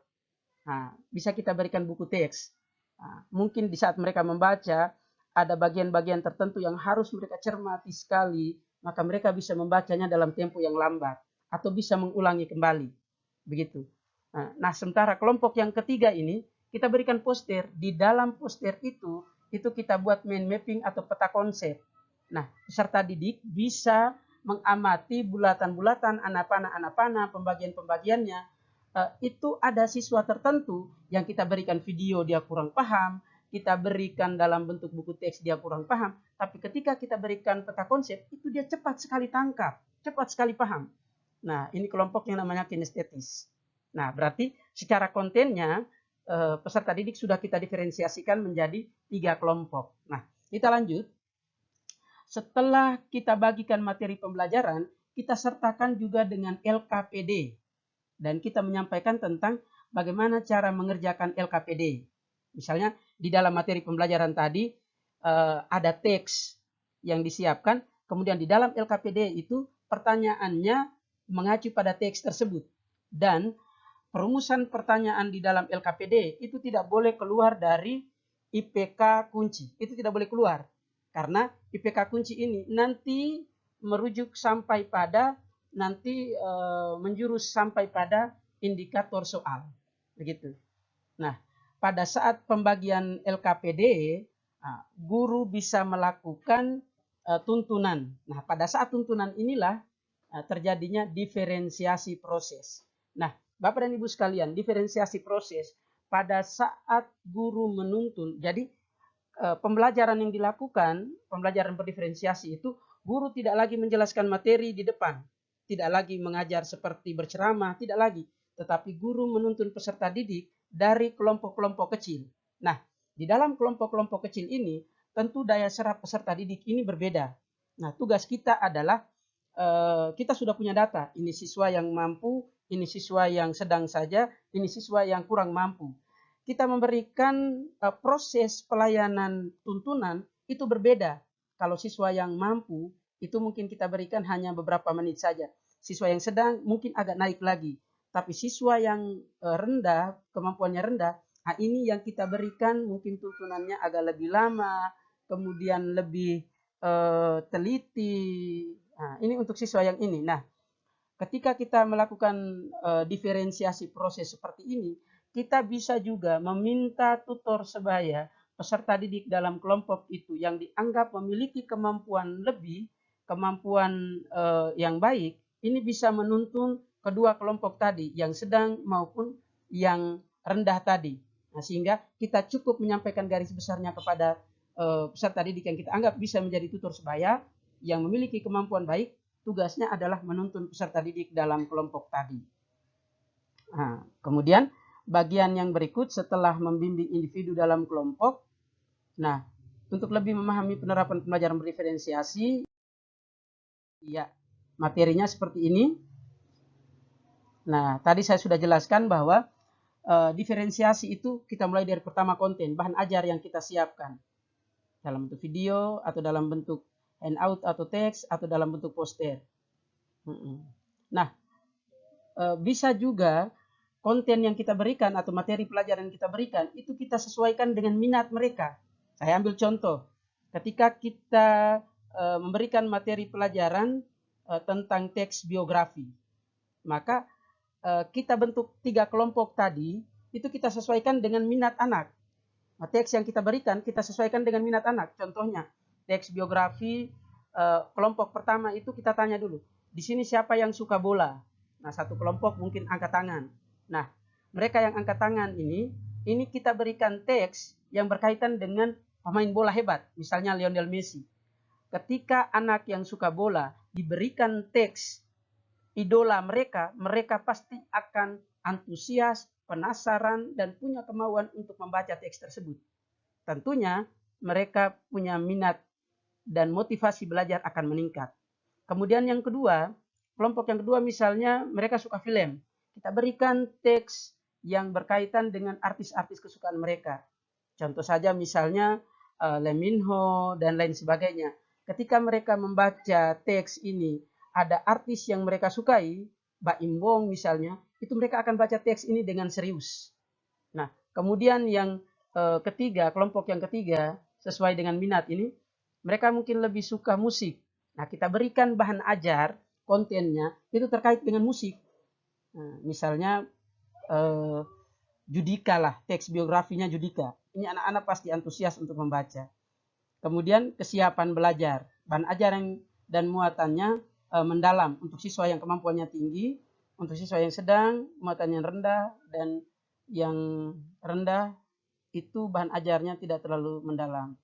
Nah, bisa kita berikan buku teks. Nah, mungkin di saat mereka membaca ada bagian-bagian tertentu yang harus mereka cermati sekali, maka mereka bisa membacanya dalam tempo yang lambat atau bisa mengulangi kembali. Begitu. Nah, sementara kelompok yang ketiga ini kita berikan poster. Di dalam poster itu kita buat mind mapping atau peta konsep. Nah, peserta didik bisa mengamati bulatan-bulatan, anak panah, pembagian-pembagiannya. Itu ada siswa tertentu yang kita berikan video dia kurang paham, kita berikan dalam bentuk buku teks dia kurang paham, tapi ketika kita berikan peta konsep itu dia cepat sekali tangkap, cepat sekali paham. Nah, ini kelompok yang namanya kinestetis. Nah, berarti secara kontennya peserta didik sudah kita diferensiasikan menjadi 3 kelompok. Nah, kita lanjut. Setelah kita bagikan materi pembelajaran, kita sertakan juga dengan LKPD. Dan kita menyampaikan tentang bagaimana cara mengerjakan LKPD. Misalnya di dalam materi pembelajaran tadi ada teks yang disiapkan, kemudian di dalam LKPD itu pertanyaannya mengacu pada teks tersebut. Dan perumusan pertanyaan di dalam LKPD itu tidak boleh keluar dari IPK kunci. Itu tidak boleh keluar. Karena IPK kunci ini nanti merujuk sampai pada menjurus sampai pada indikator soal. Begitu. Nah, pada saat pembagian LKPD, guru bisa melakukan tuntunan. Nah, pada saat tuntunan inilah terjadinya diferensiasi proses. Nah, Bapak dan Ibu sekalian, diferensiasi proses pada saat guru menuntun. Jadi pembelajaran yang dilakukan, pembelajaran berdiferensiasi itu, guru tidak lagi menjelaskan materi di depan, tidak lagi mengajar seperti berceramah, tidak lagi, tetapi guru menuntun peserta didik dari kelompok-kelompok kecil. Nah, di dalam kelompok-kelompok kecil ini, tentu daya serap peserta didik ini berbeda. Nah, tugas kita adalah kita sudah punya data, ini siswa yang mampu, ini siswa yang sedang saja, ini siswa yang kurang mampu. Kita memberikan proses pelayanan tuntunan itu berbeda. Kalau siswa yang mampu, itu mungkin kita berikan hanya beberapa menit saja. Siswa yang sedang mungkin agak naik lagi. Tapi siswa yang rendah, kemampuannya rendah, nah ini yang kita berikan mungkin tuntunannya agak lebih lama, kemudian lebih teliti. Nah, ini untuk siswa yang ini. Nah, ketika kita melakukan diferensiasi proses seperti ini, kita bisa juga meminta tutor sebaya peserta didik dalam kelompok itu yang dianggap memiliki kemampuan lebih, kemampuan yang baik, ini bisa menuntun kedua kelompok tadi, yang sedang maupun yang rendah tadi. Nah, sehingga kita cukup menyampaikan garis besarnya kepada peserta didik yang kita anggap bisa menjadi tutor sebaya, yang memiliki kemampuan baik, tugasnya adalah menuntun peserta didik dalam kelompok tadi. Nah, kemudian bagian yang berikut setelah membimbing individu dalam kelompok. Nah, untuk lebih memahami penerapan pembelajaran berdiferensiasi, ya, materinya seperti ini. Nah, tadi saya sudah jelaskan bahwa diferensiasi itu kita mulai dari pertama konten, bahan ajar yang kita siapkan. Dalam bentuk video, atau dalam bentuk handout atau teks, atau dalam bentuk poster. Nah, bisa juga konten yang kita berikan atau materi pelajaran yang kita berikan itu kita sesuaikan dengan minat mereka. Saya ambil contoh, ketika kita memberikan materi pelajaran tentang teks biografi, maka kita bentuk 3 kelompok tadi, itu kita sesuaikan dengan minat anak. Nah, teks yang kita berikan kita sesuaikan dengan minat anak. Contohnya, teks biografi kelompok pertama itu kita tanya dulu, di sini siapa yang suka bola? Nah, satu kelompok mungkin angkat tangan. Nah, mereka yang angkat tangan ini kita berikan teks yang berkaitan dengan pemain bola hebat, misalnya Lionel Messi. Ketika anak yang suka bola diberikan teks idola mereka, mereka pasti akan antusias, penasaran, dan punya kemauan untuk membaca teks tersebut. Tentunya mereka punya minat dan motivasi belajar akan meningkat. Kemudian yang kedua, kelompok yang kedua misalnya mereka suka film. Kita berikan teks yang berkaitan dengan artis-artis kesukaan mereka. Contoh saja misalnya Lee Min Ho dan lain sebagainya. Ketika mereka membaca teks ini, ada artis yang mereka sukai, Mbak Imbong misalnya, itu mereka akan baca teks ini dengan serius. Nah, kemudian yang ketiga, kelompok yang ketiga, sesuai dengan minat ini, mereka mungkin lebih suka musik. Nah, kita berikan bahan ajar, kontennya, itu terkait dengan musik. Nah, misalnya Judika lah, teks biografinya Judika. Ini anak-anak pasti antusias untuk membaca. Kemudian kesiapan belajar, bahan ajar dan muatannya mendalam untuk siswa yang kemampuannya tinggi, untuk siswa yang sedang, muatannya rendah, dan yang rendah itu bahan ajarnya tidak terlalu mendalam.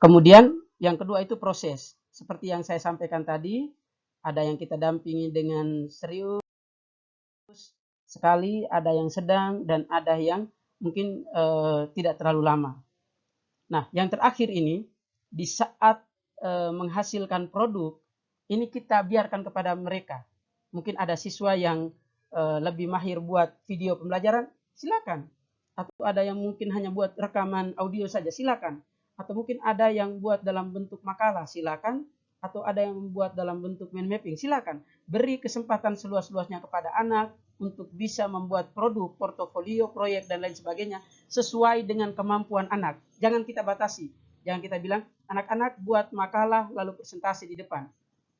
Kemudian yang kedua itu proses. Seperti yang saya sampaikan tadi, ada yang kita dampingi dengan serius sekali, ada yang sedang, dan ada yang mungkin tidak terlalu lama. Nah, yang terakhir ini, di saat menghasilkan produk, ini kita biarkan kepada mereka. Mungkin ada siswa yang lebih mahir buat video pembelajaran, silakan. Atau ada yang mungkin hanya buat rekaman audio saja, silakan. Atau mungkin ada yang buat dalam bentuk makalah, silakan. Atau ada yang membuat dalam bentuk mind mapping, silakan. Beri kesempatan seluas-luasnya kepada anak untuk bisa membuat produk, portofolio, proyek, dan lain sebagainya sesuai dengan kemampuan anak. Jangan kita batasi. Jangan kita bilang, anak-anak buat makalah lalu presentasi di depan.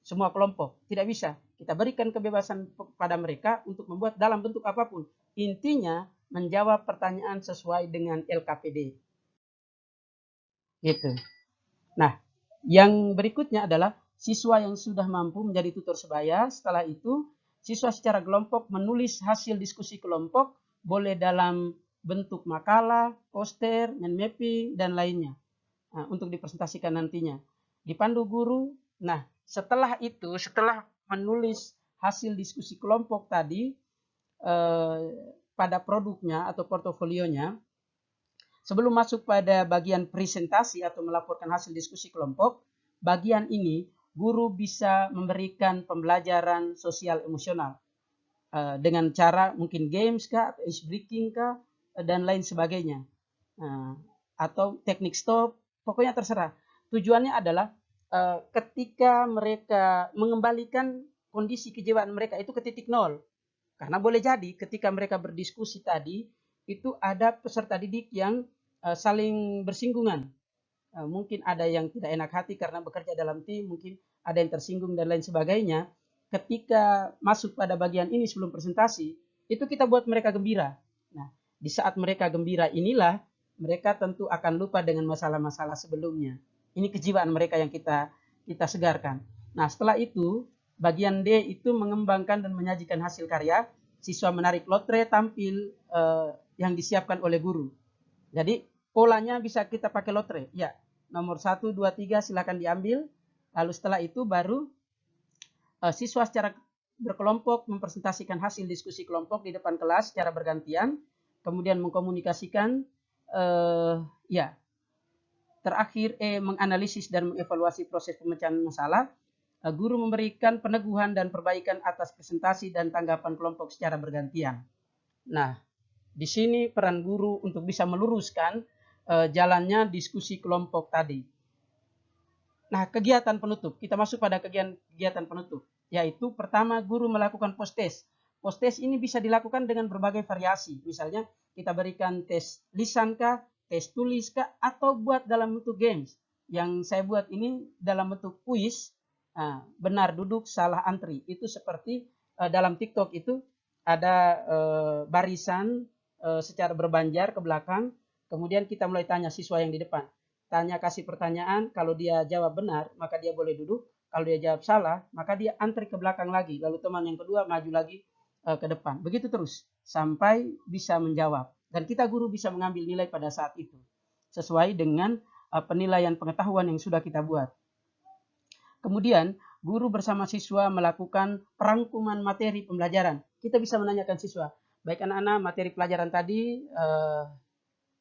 Semua kelompok. Tidak bisa. Kita berikan kebebasan kepada mereka untuk membuat dalam bentuk apapun. Intinya, menjawab pertanyaan sesuai dengan LKPD. Gitu. Nah, yang berikutnya adalah siswa yang sudah mampu menjadi tutor sebaya. Setelah itu, siswa secara kelompok menulis hasil diskusi kelompok, boleh dalam bentuk makalah, poster, mind mapping, dan lainnya. Nah, untuk dipresentasikan nantinya. Dipandu guru. Nah, setelah itu, setelah menulis hasil diskusi kelompok tadi pada produknya atau portofolionya, sebelum masuk pada bagian presentasi atau melaporkan hasil diskusi kelompok, bagian ini guru bisa memberikan pembelajaran sosial emosional dengan cara mungkin games kah, atau ice breaking kah, dan lain sebagainya. Atau teknik stop, pokoknya terserah. Tujuannya adalah ketika mereka mengembalikan kondisi kejiwaan mereka itu ke titik nol. Karena boleh jadi ketika mereka berdiskusi tadi, itu ada peserta didik yang saling bersinggungan. Mungkin ada yang tidak enak hati karena bekerja dalam tim, mungkin ada yang tersinggung dan lain sebagainya. Ketika masuk pada bagian ini sebelum presentasi, itu kita buat mereka gembira. Nah, di saat mereka gembira inilah, mereka tentu akan lupa dengan masalah-masalah sebelumnya. Ini kejiwaan mereka yang kita segarkan. Nah, setelah itu, bagian D itu mengembangkan dan menyajikan hasil karya. Siswa menarik lotre tampil yang disiapkan oleh guru. Jadi, polanya bisa kita pakai lotre. Ya, nomor 1, 2, 3 silakan diambil. Lalu setelah itu baru siswa secara berkelompok mempresentasikan hasil diskusi kelompok di depan kelas secara bergantian. Kemudian mengkomunikasikan, ya. Terakhir, menganalisis dan mengevaluasi proses pemecahan masalah. Guru memberikan peneguhan dan perbaikan atas presentasi dan tanggapan kelompok secara bergantian. Nah, di sini peran guru untuk bisa meluruskan jalannya diskusi kelompok tadi. Nah, kegiatan penutup. Kita masuk pada kegiatan penutup. Yaitu pertama, guru melakukan post-test. Post-test ini bisa dilakukan dengan berbagai variasi. Misalnya, kita berikan tes lisan kah, tes tulis kah, atau buat dalam bentuk games. Yang saya buat ini dalam bentuk kuis. Benar duduk, salah antri. Itu seperti dalam TikTok itu ada barisan secara berbanjar ke belakang. Kemudian kita mulai tanya siswa yang di depan. Tanya, kasih pertanyaan, kalau dia jawab benar, maka dia boleh duduk. Kalau dia jawab salah, maka dia antri ke belakang lagi. Lalu teman yang kedua maju lagi ke depan. Begitu terus, sampai bisa menjawab. Dan kita guru bisa mengambil nilai pada saat itu. Sesuai dengan penilaian pengetahuan yang sudah kita buat. Kemudian, guru bersama siswa melakukan perangkuman materi pembelajaran. Kita bisa menanyakan siswa, baik anak-anak, materi pelajaran tadi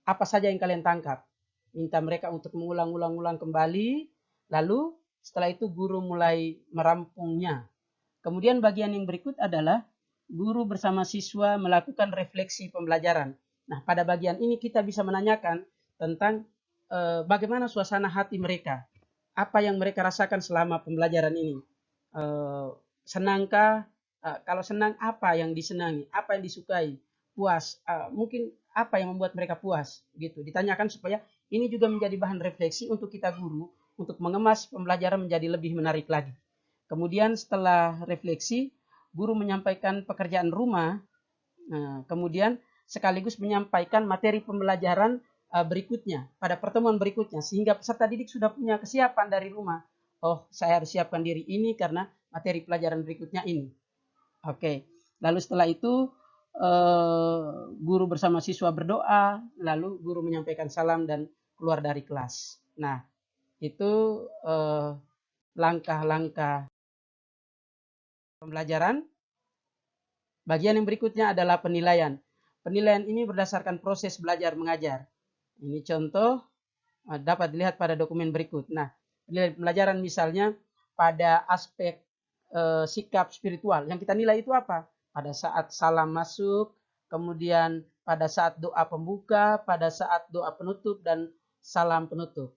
apa saja yang kalian tangkap? Minta mereka untuk mengulang-ulang kembali, lalu setelah itu guru mulai merampungnya. Kemudian bagian yang berikut adalah guru bersama siswa melakukan refleksi pembelajaran. Nah, pada bagian ini kita bisa menanyakan tentang bagaimana suasana hati mereka. Apa yang mereka rasakan selama pembelajaran ini. Senangkah? Kalau senang, apa yang disenangi? Apa yang disukai? Puas? Mungkin apa yang membuat mereka puas? Gitu. Ditanyakan supaya ini juga menjadi bahan refleksi untuk kita guru untuk mengemas pembelajaran menjadi lebih menarik lagi. Kemudian setelah refleksi, guru menyampaikan pekerjaan rumah, kemudian sekaligus menyampaikan materi pembelajaran berikutnya, pada pertemuan berikutnya, sehingga peserta didik sudah punya kesiapan dari rumah. Oh, saya harus siapkan diri ini karena materi pelajaran berikutnya ini. Oke, lalu setelah itu guru bersama siswa berdoa, lalu guru menyampaikan salam dan keluar dari kelas. Nah, itu langkah-langkah pembelajaran. Bagian yang berikutnya adalah penilaian. Penilaian ini berdasarkan proses belajar mengajar. Ini contoh dapat dilihat pada dokumen berikut. Nah, Penilaian pembelajaran misalnya pada aspek sikap spiritual. Yang kita nilai itu apa? Pada saat salam masuk, kemudian pada saat doa pembuka, pada saat doa penutup, dan salam penutup.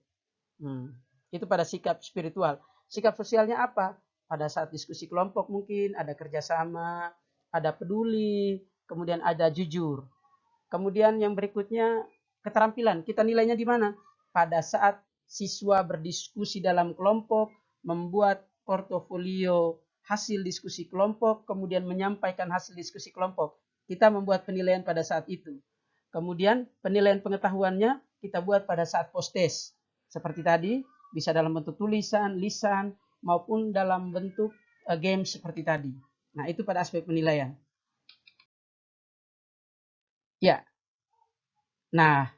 Itu pada sikap spiritual. Sikap sosialnya apa? Pada saat diskusi kelompok mungkin ada kerjasama, ada peduli, kemudian ada jujur. Kemudian yang berikutnya keterampilan. Kita nilainya di mana? Pada saat siswa berdiskusi dalam kelompok, membuat portofolio hasil diskusi kelompok, kemudian menyampaikan hasil diskusi kelompok. Kita membuat penilaian pada saat itu. Kemudian penilaian pengetahuannya kita buat pada saat post-test. Seperti tadi, bisa dalam bentuk tulisan, lisan, maupun dalam bentuk game seperti tadi. Nah, itu pada aspek penilaian. Ya. Nah,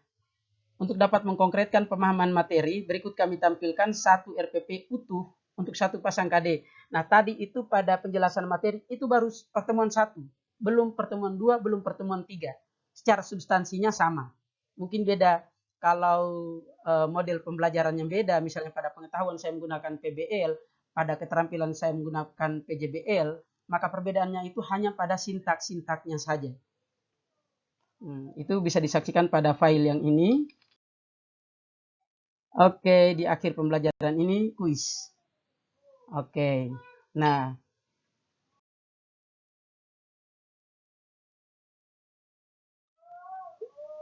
untuk dapat mengkonkretkan pemahaman materi, berikut kami tampilkan satu RPP utuh untuk satu pasang KD. Nah, tadi itu pada penjelasan materi, itu baru pertemuan 1. Belum pertemuan 2, belum pertemuan 3. Secara substansinya sama. Mungkin beda kalau model pembelajaran yang beda, misalnya pada pengetahuan saya menggunakan PBL, pada keterampilan saya menggunakan PJBL, maka perbedaannya itu hanya pada sintak-sintaknya saja. Itu bisa disaksikan pada file yang ini. Oke, di akhir pembelajaran ini kuis. Oke, nah.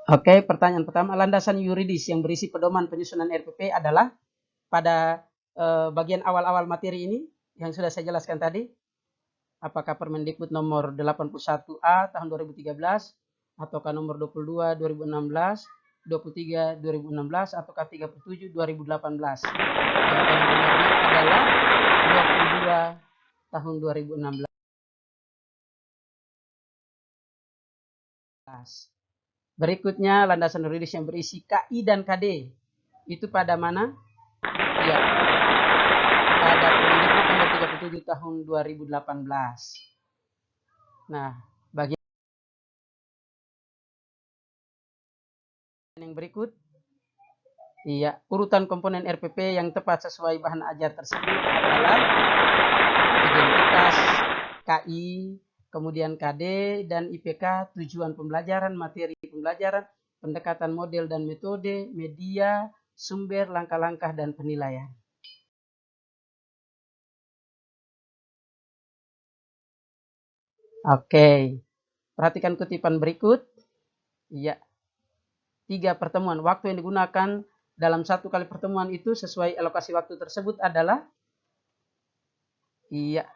Oke, pertanyaan pertama, landasan yuridis yang berisi pedoman penyusunan RPP adalah pada bagian awal-awal materi ini yang sudah saya jelaskan tadi. Apakah Permendikbud nomor 81A tahun 2013 ataukah nomor 22 2016, 23 2016 ataukah 37 2018? Jawaban yang benarnya adalah 22 tahun 2016. Berikutnya landasan yuridis yang berisi KI dan KD. Itu pada mana? Ya, pada Permendikbud nomor 37 tahun 2018. Nah, bagian yang berikut, iya, urutan komponen RPP yang tepat sesuai bahan ajar tersebut adalah identitas, KI, kemudian KD dan IPK, tujuan pembelajaran, materi pembelajaran, pendekatan model dan metode, media, sumber, langkah-langkah, dan penilaian. Oke, perhatikan kutipan berikut. Iya, 3 pertemuan. Waktu yang digunakan dalam 1 kali pertemuan itu sesuai alokasi waktu tersebut adalah 120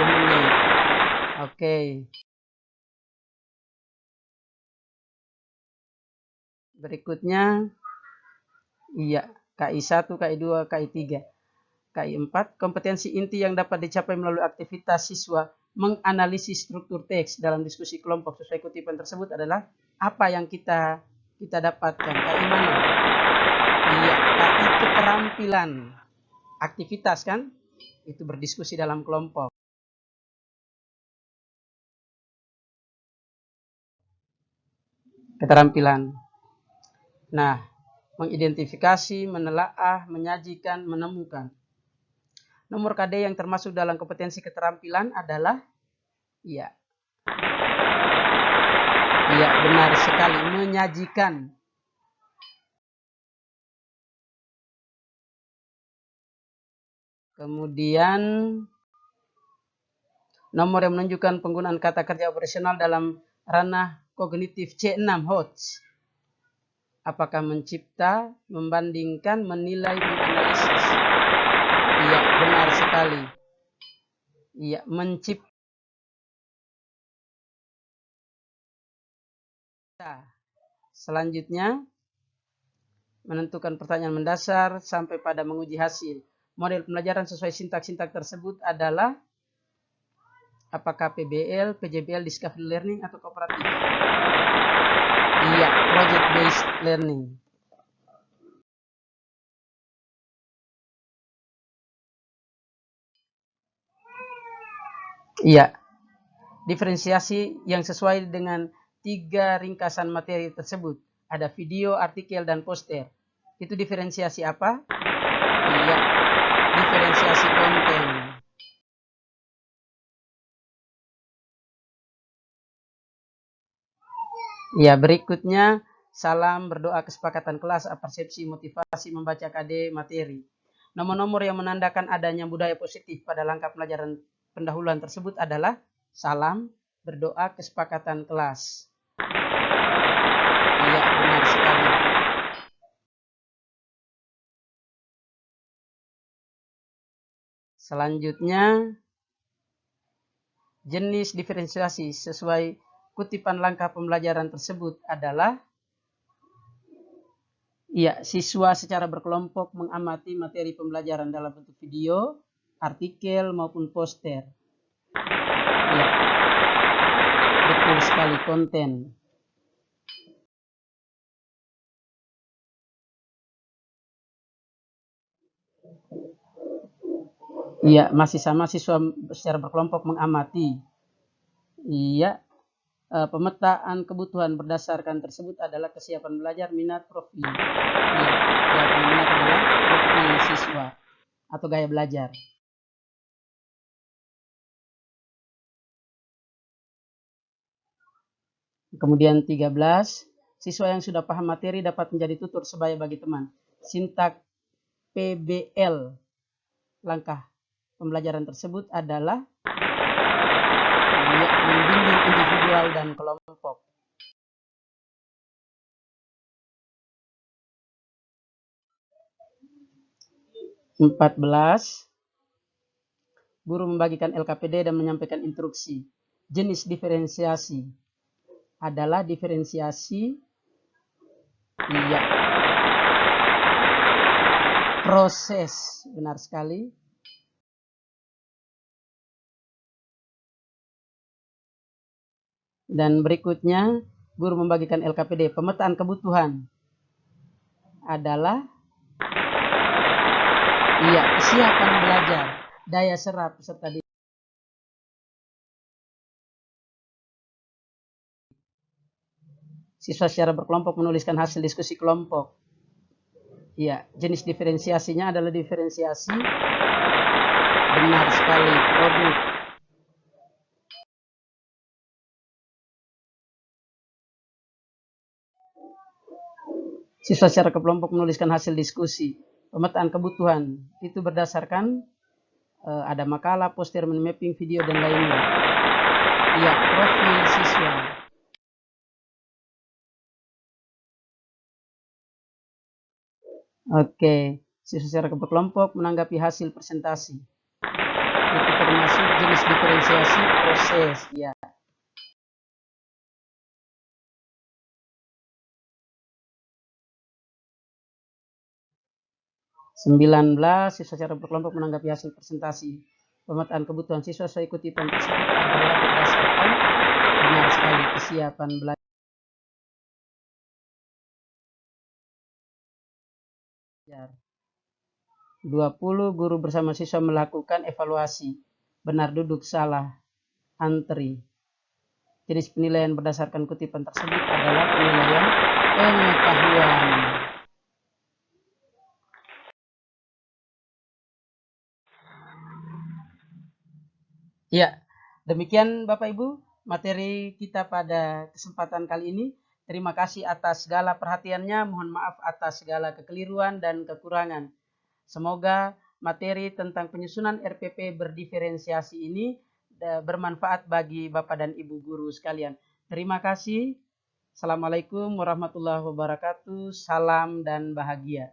menit. Oke. Berikutnya, KI1, KI2, KI3. KI4, kompetensi inti yang dapat dicapai melalui aktivitas siswa menganalisis struktur teks dalam diskusi kelompok sesuai kutipan tersebut adalah apa yang kita dapatkan. KI mana? KI keterampilan. Aktivitas kan? Itu berdiskusi dalam kelompok. Keterampilan. Nah, mengidentifikasi, menelaah, menyajikan, menemukan. Nomor KD yang termasuk dalam kompetensi keterampilan adalah iya, benar sekali, menyajikan. Kemudian nomor yang menunjukkan penggunaan kata kerja operasional dalam ranah kognitif C6 HOTS. Apakah mencipta, membandingkan, menilai, menganalisis? Iya, benar sekali. Iya, mencipta. Selanjutnya, menentukan pertanyaan mendasar sampai pada menguji hasil. Model pembelajaran sesuai sintak-sintak tersebut adalah apakah PBL, PJBL, Discovery Learning, atau kooperatif? Iya, Project Based Learning. Iya, diferensiasi yang sesuai dengan 3 ringkasan materi tersebut. Ada video, artikel, dan poster. Itu diferensiasi apa? Iya, diferensiasi konten. Ya, berikutnya salam berdoa kesepakatan kelas, persepsi motivasi membaca KD materi. Nomor-nomor yang menandakan adanya budaya positif pada langkah pelajaran pendahuluan tersebut adalah salam, berdoa, kesepakatan kelas. Iya, benar sekali. Selanjutnya, jenis diferensiasi sesuai kutipan langkah pembelajaran tersebut adalah siswa secara berkelompok mengamati materi pembelajaran dalam bentuk video, artikel maupun poster. Ya, betul sekali, konten. Iya, masih sama, siswa secara berkelompok mengamati. Iya, pemetaan kebutuhan berdasarkan tersebut adalah kesiapan belajar, minat, profil. Iya, yang minat adalah profil siswa atau gaya belajar. Kemudian 13, siswa yang sudah paham materi dapat menjadi tutor sebaya bagi teman. Sintak PBL langkah pembelajaran tersebut adalah membimbing individual dan kelompok. Empat belas, guru membagikan LKPD dan menyampaikan instruksi. Jenis diferensiasi adalah diferensiasi proses, benar sekali. Dan berikutnya, guru membagikan LKPD. Pemetaan kebutuhan adalah kesiapan belajar, daya serap serta siswa secara berkelompok menuliskan hasil diskusi kelompok. Ya, jenis diferensiasinya adalah diferensiasi, benar sekali, produk. Siswa secara kelompok menuliskan hasil diskusi. Pemetaan kebutuhan itu berdasarkan ada makalah, poster, mapping, video, dan lainnya. Ya, profil siswa. Oke, siswa secara berkelompok menanggapi hasil presentasi. Itu termasuk jenis diferensiasi proses, ya. Sembilan belas, siswa secara berkelompok menanggapi hasil presentasi. Pemetaan kebutuhan siswa sesuai kutipan tersebut adalah berdasarkan, benar sekali, kesiapan belajar. 20, guru bersama siswa melakukan evaluasi. Benar, duduk, salah, antri. Jenis penilaian berdasarkan kutipan tersebut adalah penilaian pengetahuan. Ya, demikian Bapak Ibu materi kita pada kesempatan kali ini. Terima kasih atas segala perhatiannya. Mohon maaf atas segala kekeliruan dan kekurangan. Semoga materi tentang penyusunan RPP berdiferensiasi ini bermanfaat bagi Bapak dan Ibu guru sekalian. Terima kasih. Assalamualaikum warahmatullahi wabarakatuh. Salam dan bahagia.